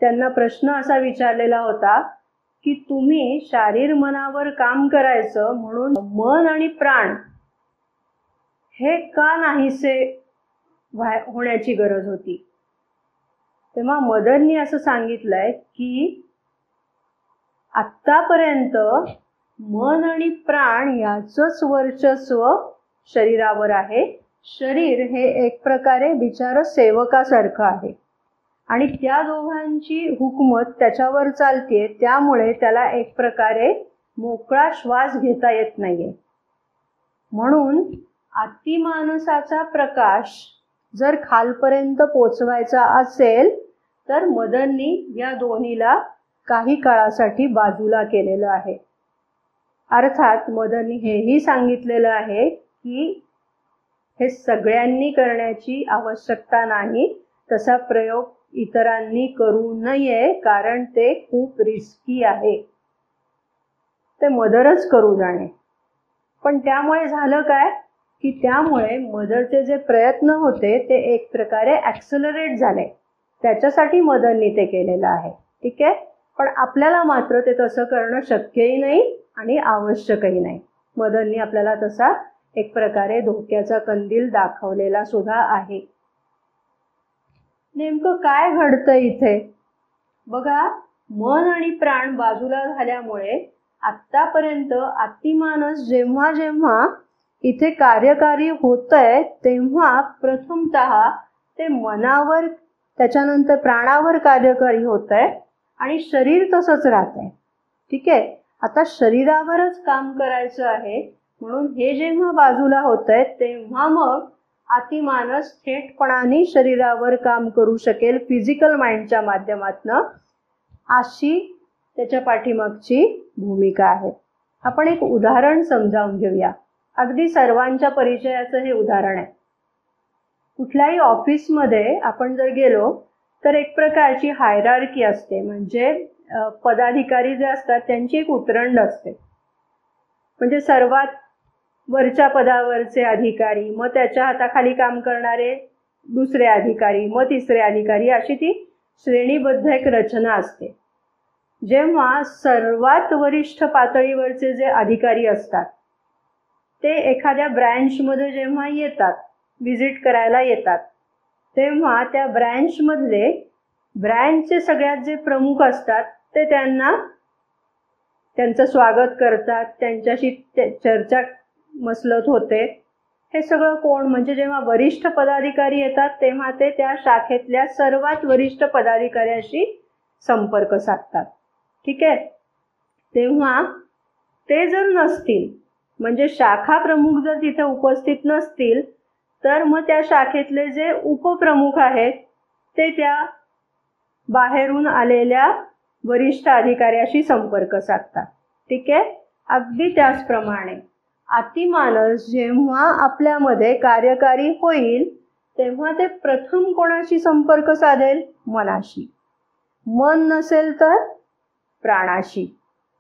त्यांना प्रश्न असा विचारलेला होता की तुम्ही शारीर मनावर काम करायचं म्हणून मन आणि प्राण हे का नाहीसे होण्याची गरज होती. तेव्हा मदरनी असं सांगितलंय की आत्तापर्यंत मन आणि प्राण याचंच वर्चस्व शरीरावर आहे. शरीर हे एक प्रकारे बिचारं सेवकासारखं आहे आणि त्या दोघांची हुकूमत त्याच्यावर चालते, त्यामुळे त्याला एक प्रकारे मोकळा श्वास घेता येत नाहीये. म्हणून अतिमानसाचा प्रकाश जर खालपर्यंत पोचवायचा असेल तर मदरनी या दोन्हीला काही काळासाठी बाजूला केलेलं आहे. अर्थात मदरनी हेही सांगितलेलं आहे की हे सगळ्यांनी करण्याची आवश्यकता नाही, तसा प्रयोग इतरांनी करू नये कारण ते खूप रिस्की आहे. ते मदरच करू जाणे. पण त्यामुळे झालं काय की त्यामुळे मदरचे जे प्रयत्न होते ते एक प्रकारे ॲक्सलरेट झाले. त्याच्यासाठी मदरनी ते केलेलं आहे. ठीक आहे. पण आपल्याला मात्र ते तसं करणं शक्यही नाही आणि आवश्यकही नाही. मदरनी आपल्याला तसा एक प्रकारे धोक्याचा कंदील दाखवलेला सुद्धा आहे. नेमकं काय घडतं इथे बघा. मन आणि प्राण बाजूला झाल्यामुळे आत्तापर्यंत अतिमानस जेव्हा जेव्हा इथे कार्यकारी होतंय तेव्हा प्रथमतः ते मनावर त्याच्यानंतर प्राणावर कार्यकारी होतंय आणि शरीर तसंच राहतंय. ठीक आहे. आता शरीरावरच काम करायचं आहे म्हणून हे जेव्हा बाजूला होतंय तेव्हा मग अतिमानस थेटपणाने शरीरावर काम करू शकेल फिजिकल माइंडच्या माध्यमातनं, अशी त्याच्या पाठीमागची भूमिका आहे. आपण एक उदाहरण समजावून घेऊया. अगदी सर्वांच्या परिचयाचं हे उदाहरण आहे. कुठल्याही ऑफिसमध्ये आपण जर गेलो तर एक प्रकारची हायरार्की असते, म्हणजे पदाधिकारी जे असतात त्यांची एक उतरंड असते. म्हणजे सर्वात वरच्या पदावरचे अधिकारी, मग त्याच्या हाताखाली काम करणारे दुसरे अधिकारी, मग तिसरे अधिकारी, अशी ती श्रेणीबद्ध एक रचना असते. जेव्हा सर्वात वरिष्ठ पातळीवरचे जे अधिकारी असतात ते एखाद्या ब्रँचमध्ये जेव्हा येतात, व्हिजिट करायला येतात, तेव्हा त्या ब्रँचमधले ब्रँचचे सगळ्यात जे प्रमुख असतात ते त्यांचं स्वागत करतात, त्यांच्याशी चर्चा मसलत होते. हे सगळं कोण? म्हणजे जेव्हा वरिष्ठ पदाधिकारी येतात तेव्हा ते त्या शाखेतल्या सर्वात वरिष्ठ पदाधिकाऱ्याशी संपर्क साधतात. ठीक आहे. तेव्हा ते जर नसतील, म्हणजे शाखा प्रमुख जर तिथे उपस्थित नसतील, तर मग त्या शाखेतले जे उपप्रमुख आहेत ते त्या बाहेरून आलेल्या वरिष्ठ अधिकाऱ्याशी संपर्क साधतात. ठीक आहे. अगदी त्याचप्रमाणे अतिमानस जेव्हा आपल्यामध्ये कार्यकारी होईल तेव्हा ते प्रथम कोणाशी संपर्क साधेल? मनाशी. मन नसेल तर प्राणाशी.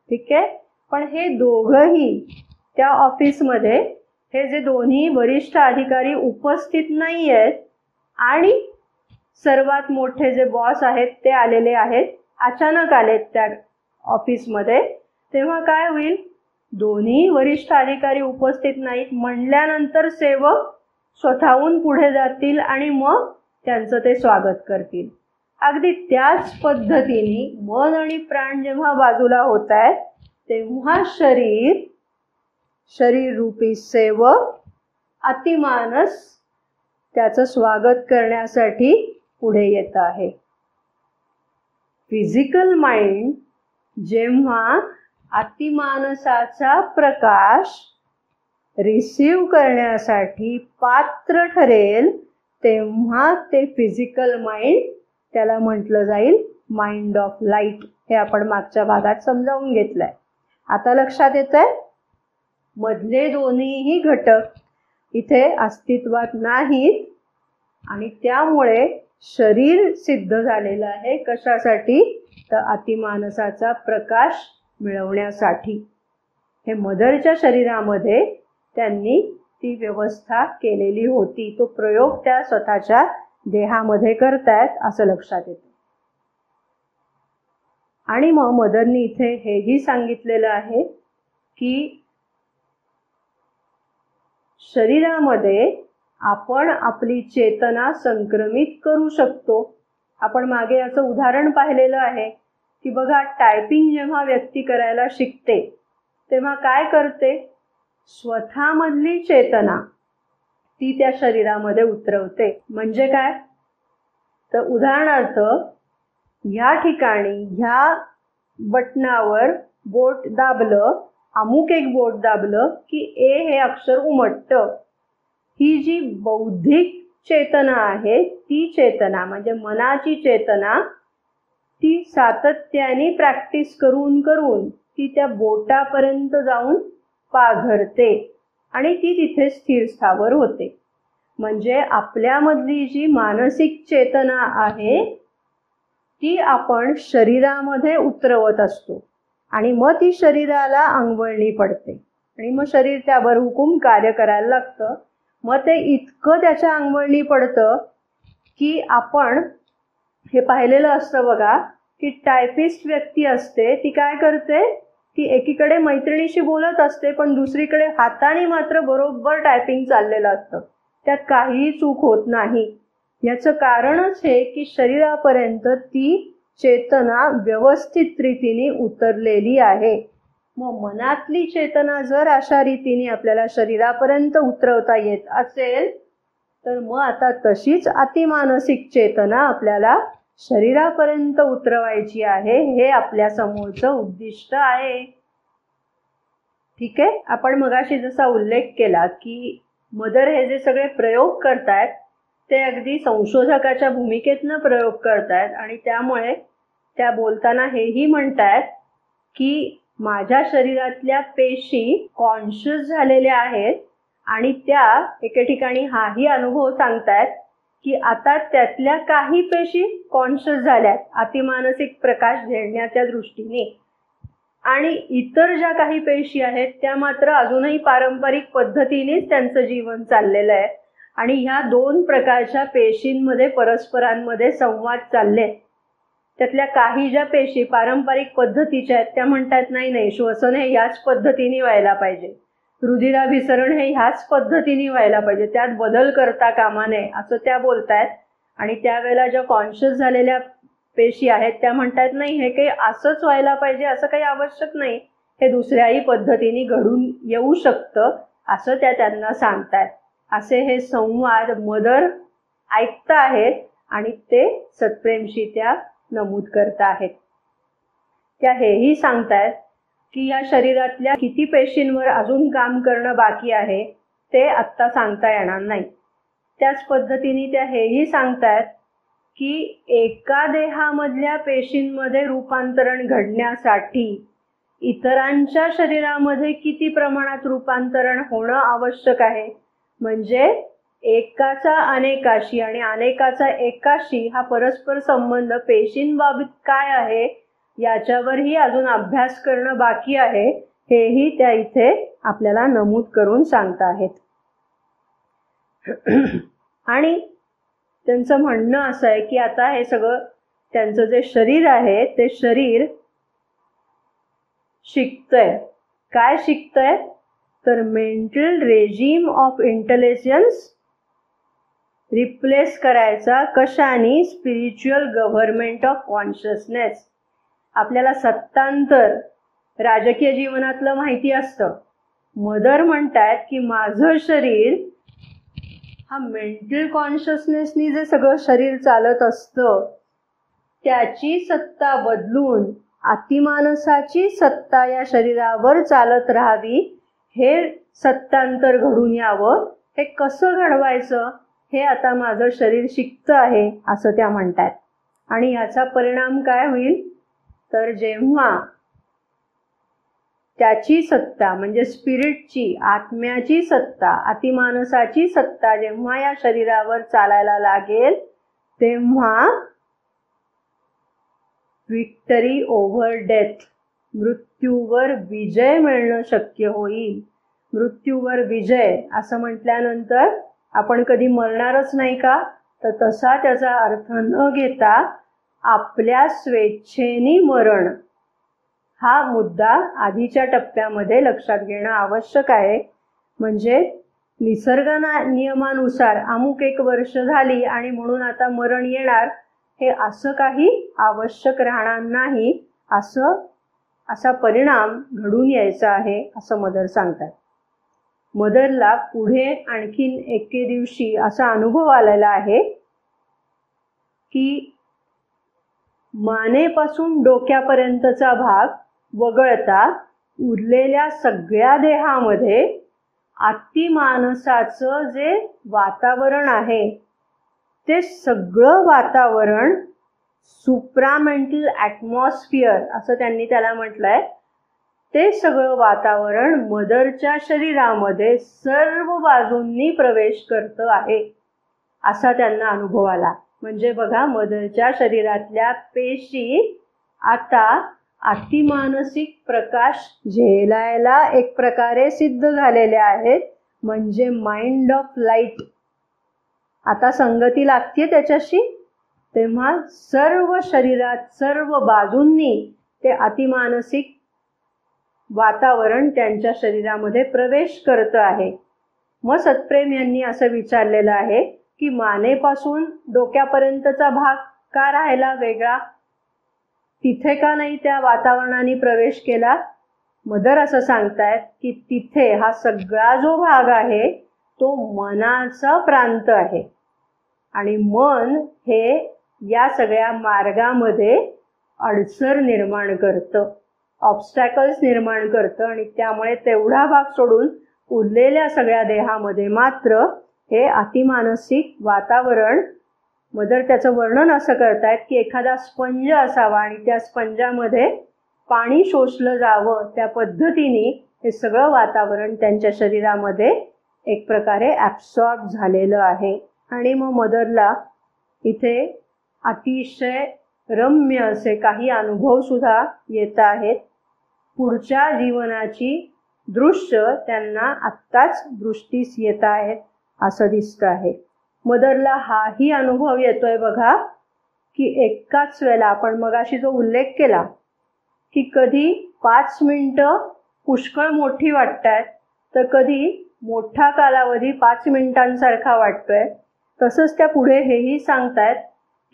ठीक आहे. पण हे दोघंही त्या ऑफिसमध्ये, हे जे दोन्ही वरिष्ठ अधिकारी उपस्थित नाही आहेत आणि सर्वात मोठे जे बॉस आहेत ते आलेले आहेत, अचानक आलेत त्या ऑफिसमध्ये, तेव्हा काय होईल? दोन्ही वरिष्ठ अधिकारी उपस्थित नाहीत म्हणल्यानंतर सेवक स्वतःहून पुढे जातील आणि मग त्यांचं ते स्वागत करतील. अगदी त्याच पद्धतीने मन आणि प्राण जेव्हा बाजूला होत आहेत तेव्हा शरीर रूपी सेवक अतिमानस त्याचं स्वागत करण्यासाठी पुढे येत आहे. फिजिकल माइंड जेव्हा अतिमानसाचा प्रकाश रिसीव करण्यासाठी पात्र ठरेल तेव्हा ते फिजिकल माइंड, त्याला म्हटलं जाईल माइंड ऑफ लाईट. हे आपण मागच्या भागात समजावून घेतलंय. आता लक्षात येतंय? मधले दोन्हीही घटक इथे अस्तित्वात नाहीत आणि त्यामुळे शरीर सिद्ध झालेलं आहे. कशासाठी? तर अतिमानसाचा प्रकाश मिळवण्यासाठी. हे मदरच्या शरीरामध्ये त्यांनी ती व्यवस्था केलेली होती. तो प्रयोग त्या स्वतःच्या देहामध्ये करतायत असं लक्षात येतं. आणि मग मदरनी इथे हेही सांगितलेलं आहे की शरीरामध्ये आपण आपली चेतना संक्रमित करू शकतो. आपण मागे याचं उदाहरण पाहिलेलं आहे की बघा, टायपिंग जेव्हा व्यक्ती करायला शिकते तेव्हा काय करते? स्वतःमधली चेतना ती त्या शरीरामध्ये उतरवते. म्हणजे काय? तर उदाहरणार्थ ह्या ठिकाणी ह्या बटनावर बोट दाबलं, अमुक एक बोट दाबलं की ए हे अक्षर उमटतं. ही जी बौद्धिक चेतना आहे ती चेतना, म्हणजे मनाची चेतना, ती सातत्याने प्रॅक्टिस करून करून ती त्या बोटापर्यंत जाऊन पाझरते आणि ती तिथे स्थिर स्थावर होते. म्हणजे आपल्यामधली जी मानसिक चेतना आहे ती आपण शरीरामध्ये उतरवत असतो आणि मग ती शरीराला अंगवळणी पडते आणि मग शरीर त्यावर हुकूम कार्य करायला लागतं. मग ते इतकं त्याच्या अंगवळणी पडतं की आपण हे पाहिलेलं असतं बघा की टायपिस्ट व्यक्ती असते ती काय करते? ती एकीकडे मैत्रिणीशी बोलत असते पण दुसरीकडे हाताने मात्र बरोबर टायपिंग चाललेलं असतं. त्यात काहीही चूक होत नाही. याचं कारणच हे की शरीरापर्यंत ती चेतना व्यवस्थित रीतीने उतरलेली आहे. मग मनातली चेतना जर अशा रीतीने आपल्याला शरीरापर्यंत उतरवता येत असेल तर मग आता तशीच अतिमानसिक चेतना आपल्याला शरीरापर्यंत उतरवायची आहे. हे आपल्या समोरचं उद्दिष्ट आहे. ठीक आहे. आपण मगाशी जसा उल्लेख केला की मदर हे जे सगळे प्रयोग करतायत ते अगदी संशोधकाच्या भूमिकेतनं प्रयोग करतायत आणि त्यामुळे त्या बोलताना हेही म्हणतायत की माझ्या शरीरातल्या पेशी कॉन्शियस झालेल्या आहेत आणि त्या एके ठिकाणी हाही अनुभव सांगतायत की आता त्यातल्या काही पेशी कॉन्शियस झाल्यात अतिमानसिक प्रकाश झेलण्याच्या दृष्टीने आणि इतर ज्या काही पेशी आहेत त्या मात्र अजूनही पारंपरिक पद्धतीनेच त्यांचं जीवन चाललेलं आहे आणि ह्या दोन प्रकारच्या पेशींमध्ये परस्परांमध्ये संवाद चालले. त्यातल्या काही ज्या पेशी पारंपरिक पद्धतीच्या आहेत त्या म्हणतात नाही श्वसन हे ह्याच पद्धतीने व्हायला पाहिजे, रुधिराभिसरण हे ह्याच पद्धतीने व्हायला पाहिजे, त्यात बदल करता कामा नये असं त्या बोलतायत. आणि त्यावेळेला ज्या कॉन्शियस झालेल्या पेशी आहेत त्या म्हणतात नाही हे काही असंच व्हायला पाहिजे, असं काही आवश्यक नाही, हे दुसऱ्याही पद्धतीने घडून येऊ शकतं असं त्या त्यांना सांगतायत. असे हे संवाद मदर ऐकत आहेत आणि ते सत्प्रेमशी त्या नमूद करत आहेत. त्या हेही सांगतायत की या शरीरातल्या किती पेशींवर अजून काम करणं बाकी आहे ते आत्ता सांगता येणार नाही. त्याच पद्धतीने त्या हेही सांगतायत की एका देहामधल्या पेशींमध्ये रूपांतरण घडण्यासाठी इतरांच्या शरीरामध्ये किती प्रमाणात रूपांतरण होणं आवश्यक आहे. म्हणजे एकाचा अनेकाशी आणि अनेकाचा एकाशी हा परस्पर संबंध पेशींबाबत काय आहे याच्यावरही अजून अभ्यास करणं बाकी आहे. हेही त्या इथे आपल्याला नमूद करून सांगत आहेत. आणि त्यांचं म्हणणं असं आहे की आता हे सगळं त्यांचं जे शरीर आहे ते शरीर शिकतंय. काय शिकतंय तर mental regime of intelligence replace करायचा कशाने, स्पिरिच्युअल गव्हर्नमेंट ऑफ कॉन्शियसनेस. आपल्याला सत्तांतर राजकीय जीवनातलं माहिती असतं. मदर म्हणतात की माझं शरीर हा मेंटल कॉन्शियसनेसनी जे सगळं शरीर चालत असतं त्याची सत्ता बदलून अतिमानसाची सत्ता या शरीरावर चालत राहावी, हे सत्तांतर घडून यावं. हे कसं घडवायचं हे आता माझं शरीर शिकतं आहे असं त्या म्हणतात. आणि याचा परिणाम काय होईल तर जेव्हा त्याची सत्ता म्हणजे स्पिरिटची, आत्म्याची सत्ता, अतिमानसाची सत्ता जेव्हा या शरीरावर चालायला लागेल तेव्हा विक्टरी ओव्हर डेथ, मृत्यूवर विजय मिळणं शक्य होईल. मृत्यूवर विजय असं म्हटल्यानंतर आपण कधी मरणारच नाही का, तर तसा त्याचा अर्थ न घेता आपल्या स्वेच्छेने मरण हा मुद्दा आधीच्या टप्प्यामध्ये लक्षात घेणं आवश्यक आहे. म्हणजे निसर्ग नियमानुसार अमुक एक वर्ष झाली आणि म्हणून आता मरण येणार हे असं काही आवश्यक राहणार नाही. असा परिणाम घडून यायचा आहे असं मदर सांगतात. मदरला पुढे आणखीन एके दिवशी असा अनुभव आलेला आहे की मानेपासून डोक्यापर्यंतचा भाग वगळता उरलेल्या सगळ्या देहामध्ये अतिमानसाचं जे वातावरण आहे ते सगळं वातावरण सुप्रामेंटल ॲटमॉस्फिअर असं त्यांनी त्याला म्हटलंय. ते सगळं वातावरण मदरच्या शरीरामध्ये सर्व बाजूंनी प्रवेश करतं आहे असा त्यांना अनुभव आला. म्हणजे बघा मदरच्या शरीरातल्या पेशी आता अतिमानसिक प्रकाश झेलायला एक प्रकारे सिद्ध झालेल्या आहेत. म्हणजे माइंड ऑफ लाईट आता संगती लागते त्याच्याशी. तेव्हा सर्व शरीरात सर्व बाजूंनी ते अतिमानसिक वातावरण त्यांच्या शरीरामध्ये प्रवेश करत आहे. मग सत्प्रेम यांनी असं विचारलेलं आहे की मानेपासून डोक्यापर्यंतचा भाग का राहिला वेगळा. तिथे का नाही त्या वातावरणाने प्रवेश केला? मदर असं सांगतायत की तिथे हा सगळा जो भाग आहे तो मनाचा प्रांत आहे आणि मन हे या सगळ्या मार्गामध्ये अडसर निर्माण करतं, ऑब्स्टॅकल्स निर्माण करतं आणि त्यामुळे तेवढा भाग सोडून उरलेल्या सगळ्या देहामध्ये मात्र हे अतिमानसिक वातावरण, मदर त्याचं वर्णन असं करतायत की एखादा स्पंज असावा आणि त्या स्पंजामध्ये पाणी शोषलं जावं, त्या पद्धतीने हे सगळं वातावरण त्यांच्या शरीरामध्ये एक प्रकारे ॲब्सॉर्ब झालेलं आहे. आणि मग मदरला इथे अतिशय रम्य असे काही अनुभव सुद्धा येत आहेत. पुढच्या जीवनाची दृश्य त्यांना आत्ताच दृष्टीस येत आहेत असं दिसतं आहे. मदरला हाही अनुभव येतोय बघा की एकाच वेळेला आपण मगाशी जो उल्लेख केला की कधी 5 मिनिटं पुष्कळ मोठी वाटतायत तर कधी मोठा कालावधी 5 मिनिटांसारखा वाटतोय. तसंच त्या पुढे हेही सांगतायत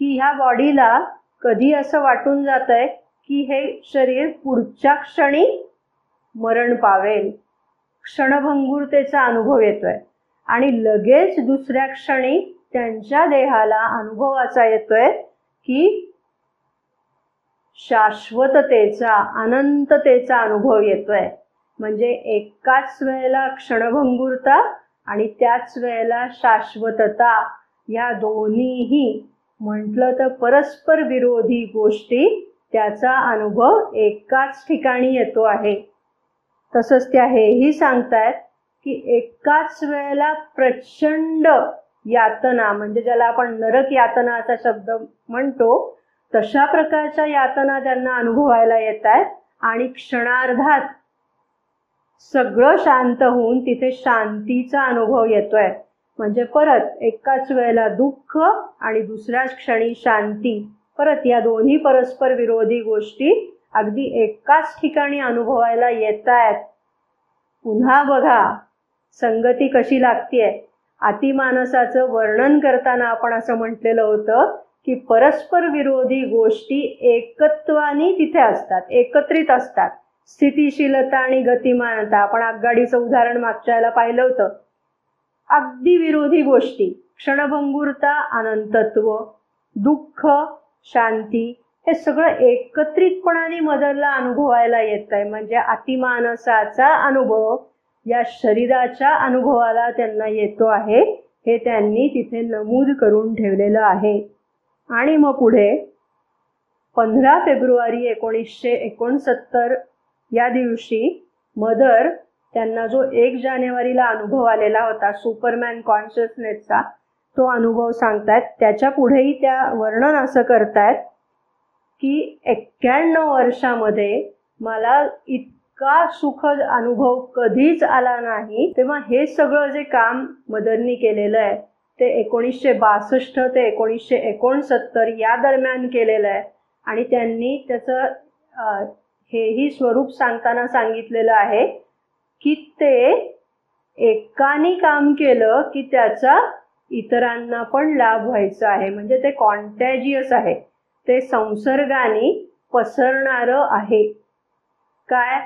की ह्या बॉडीला कधी असं वाटून जातंय की हे शरीर पुढच्या क्षणी मरण पावेल, क्षणभंगुरतेचा अनुभव येतोय आणि लगेच दुसऱ्या क्षणी त्यांच्या देहाला अनुभव असा येतोय की शाश्वततेचा, अनंततेचा अनुभव येतोय. म्हणजे एकाच वेळेला क्षणभंगुरता आणि त्याच वेळेला शाश्वतता, या दोन्हीही म्हटलं तर परस्पर विरोधी गोष्टी त्याचा अनुभव एकाच ठिकाणी येतो आहे. तसंच त्या हेही सांगतायत की एकाच वेळेला प्रचंड यातना, म्हणजे ज्याला आपण नरक यातना असा शब्द म्हणतो, तशा प्रकारच्या यातना त्यांना अनुभवायला येत आहेत आणि क्षणार्धात सगळं शांत होऊन तिथे शांतीचा अनुभव येतोय. म्हणजे परत एकाच वेळेला दुःख आणि दुसऱ्याच क्षणी शांती, परत या दोन्ही परस्पर विरोधी गोष्टी अगदी एकाच ठिकाणी अनुभवायला येत आहेत. पुन्हा बघा संगती कशी लागतीये. अतिमानसाचं वर्णन करताना आपण असं म्हटलेलं होतं की परस्पर विरोधी गोष्टी एकत्वाने तिथे असतात, एकत्रित असतात. स्थितिशीलता आणि गतिमानता, आपण आगगाडीचं उदाहरण मागच्या वेळेला पाहिलं होतं. अगदी विरोधी गोष्टी, क्षणभंगुरता, अनंतत्व, दुःख, शांती, हे सगळं एकत्रितपणाने मदरला अनुभवायला येत आहे. म्हणजे अतिमानसाचा अनुभव या शरीराच्या अनुभवाला त्यांना येतो आहे, हे त्यांनी तिथे नमूद करून ठेवलेलं आहे. आणि मग पुढे 15 फेब्रुवारी 1969 या दिवशी मदर त्यांना जो 1 जानेवारीला अनुभव आलेला होता सुपरमॅन कॉन्शियसनेसचा, तो अनुभव सांगतायत. त्याच्या पुढेही त्या वर्णन असं करतायत की 91 वर्षामध्ये मला इतका सुखद अनुभव कधीच आला नाही. तेव्हा हे सगळं जे काम मदरनी केलेलं आहे ते 1962 ते 1969 या दरम्यान केलेलं आहे आणि त्यांनी त्याचं हेही स्वरूप सांगताना सांगितलेलं आहे की ते एकाने काम केलं की त्याचा इतरांना पण लाभ व्हायचा आहे. म्हणजे ते कॉन्टॅजियस आहे, ते संसर्गाने पसरणारं आहे. काय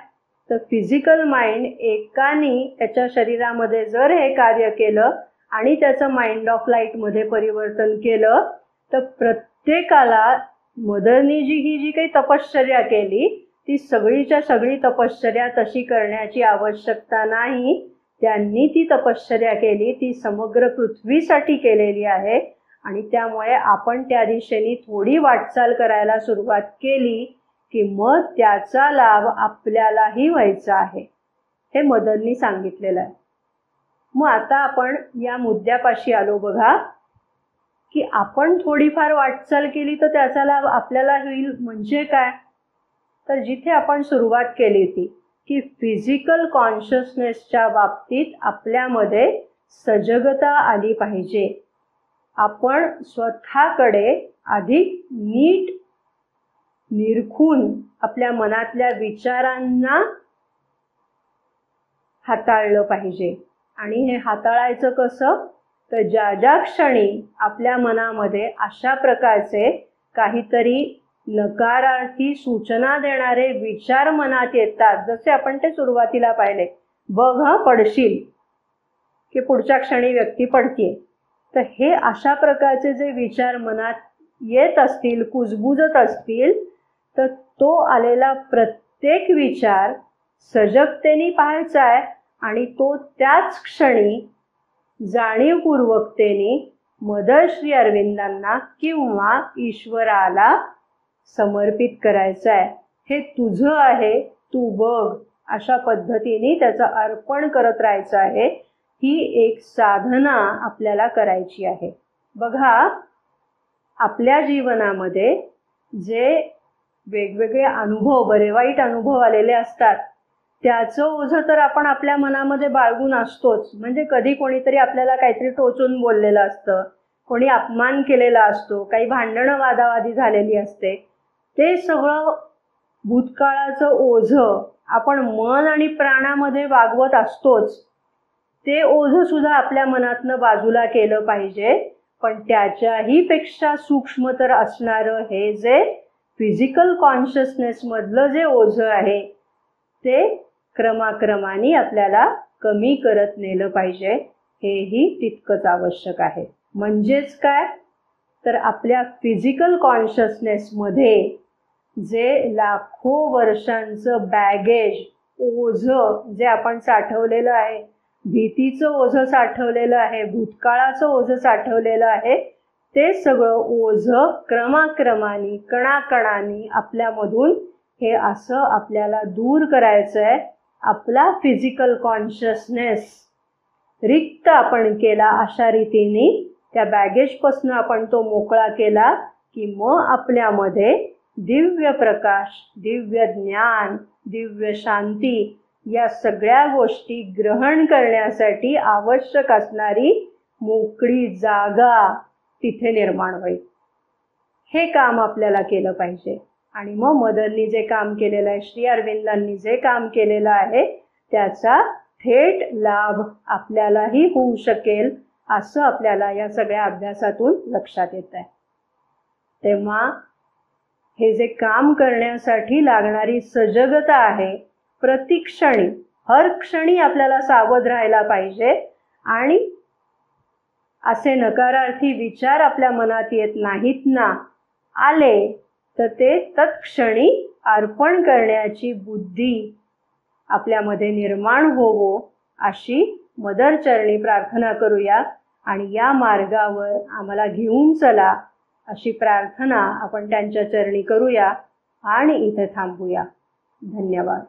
तर फिजिकल माइंड एकाने त्याच्या शरीरामध्ये जर हे कार्य केलं आणि त्याचं माइंड ऑफ लाईटमध्ये परिवर्तन केलं तर प्रत्येकाला मदरनी जी काही तपश्चर्या केली ती सगळीच्या सगळी तपश्चर्या तशी करण्याची आवश्यकता नाही. त्यांनी ती तपश्चर्या केली, ती समग्र पृथ्वीसाठी केलेली आहे आणि त्यामुळे आपण त्या दिशेने थोडी वाटचाल करायला सुरुवात केली की मग त्याचा लाभ आपल्यालाही व्हायचा आहे, हे मदरनी सांगितलेलं आहे. मग आता आपण या मुद्द्यापाशी आलो बघा की आपण थोडीफार वाटचाल केली तर त्याचा लाभ आपल्याला होईल. म्हणजे काय तर जिथे आपण सुरुवात केली होती की फिजिकल कॉन्शियसनेसच्या बाबतीत आपल्यामध्ये सजगता आली पाहिजे. आपण स्वतःकडे अधिक नीट निरखून आपल्या मनातल्या विचारांना हाताळलं पाहिजे. आणि हे हाताळायचं कसं तर ज्या ज्या क्षणी आपल्या मनामध्ये अशा प्रकारचे काहीतरी नकारार्थी सूचना देणारे विचार मनात येतात, जसे आपण ते सुरुवातीला पाहिले, बघ पडशील, की पुढच्या क्षणी व्यक्ती पडतीये. तर हे अशा प्रकारचे जे विचार मनात येत असतील, कुजबुजत असतील, तर तो आलेला प्रत्येक विचार सजगतेने पाहायचा आहे आणि तो त्याच क्षणी जाणीवपूर्वकतेने मदर श्री अरविंदांना किंवा ईश्वराला समर्पित करायचं आहे. हे तुझं आहे, तू बघ, अशा पद्धतीने त्याचं अर्पण करत राहायचं आहे. ही एक साधना आपल्याला करायची आहे. बघा, आपल्या जीवनामध्ये जे वेगवेगळे अनुभव, बरे वाईट अनुभव आलेले असतात, त्याचं ओझं तर आपण आपल्या मनामध्ये बाळगून असतोच. म्हणजे कधी कोणीतरी आपल्याला काहीतरी टोचून बोललेलं असतं, कोणी अपमान केलेला असतो, काही भांडणं वादावादी झालेली असते. ते सगळं भूतकाळाचं ओझं आपण मन आणि प्राणामध्ये वागवत असतोच. ते ओझं सुद्धा आपल्या मनातनं बाजूला केलं पाहिजे. पण त्याच्याही पेक्षा सूक्ष्मतर असणारं हे जे फिजिकल कॉन्शियसनेस मधलं जे ओझं आहे, ते क्रमाक्रमाने आपल्याला कमी करत नेलं पाहिजे. हेही तितकंच आवश्यक आहे. म्हणजेच काय, तर आपल्या फिजिकल कॉन्शियसनेसमध्ये जे लाखो वर्षांचं बॅगेज, ओझं जे आपण साठवलेलं आहे, भीतीचं ओझं साठवलेलं आहे, भूतकाळाचं ओझं साठवलेलं आहे, ते सगळं ओझं क्रमाक्रमाने, कणाकणाने आपल्यामधून हे असं आपल्याला दूर करायचं आहे. आपला फिजिकल कॉन्शियसनेस रिक्त आपण केला, अशा रीतीने त्या बॅगेजपासून आपण तो मोकळा केला की मग आपल्यामध्ये दिव्य प्रकाश, दिव्य ज्ञान, दिव्य शांती या सगळ्या गोष्टी ग्रहण करण्यासाठी आवश्यक असणारी मोकळी जागा तिथे निर्माण होईल. हे काम आपल्याला केलं पाहिजे. आणि मग मदरनी जे काम केलेलं आहे, श्री अरविंदांनी जे काम केलेलं आहे, त्याचा थेट लाभ आपल्यालाही होऊ शकेल, असं आपल्याला या सगळ्या अभ्यासातून लक्षात येत आहे. तेव्हा हे जे काम करण्यासाठी लागणारी सजगता आहे, प्रतिक्षणी, हर क्षणी आपल्याला सावध राहायला पाहिजे. आणि असे नकारार्थी विचार आपल्या मनात येत नाहीत ना, आले तर ते तत्क्षणी अर्पण करण्याची बुद्धी आपल्यामध्ये निर्माण होवो, अशी मदर चरणी प्रार्थना करूया. आणि या मार्गावर आम्हाला घेऊन चला, अशी प्रार्थना आपण त्यांच्या चरणी करूया आणि इथे थांबूया. धन्यवाद.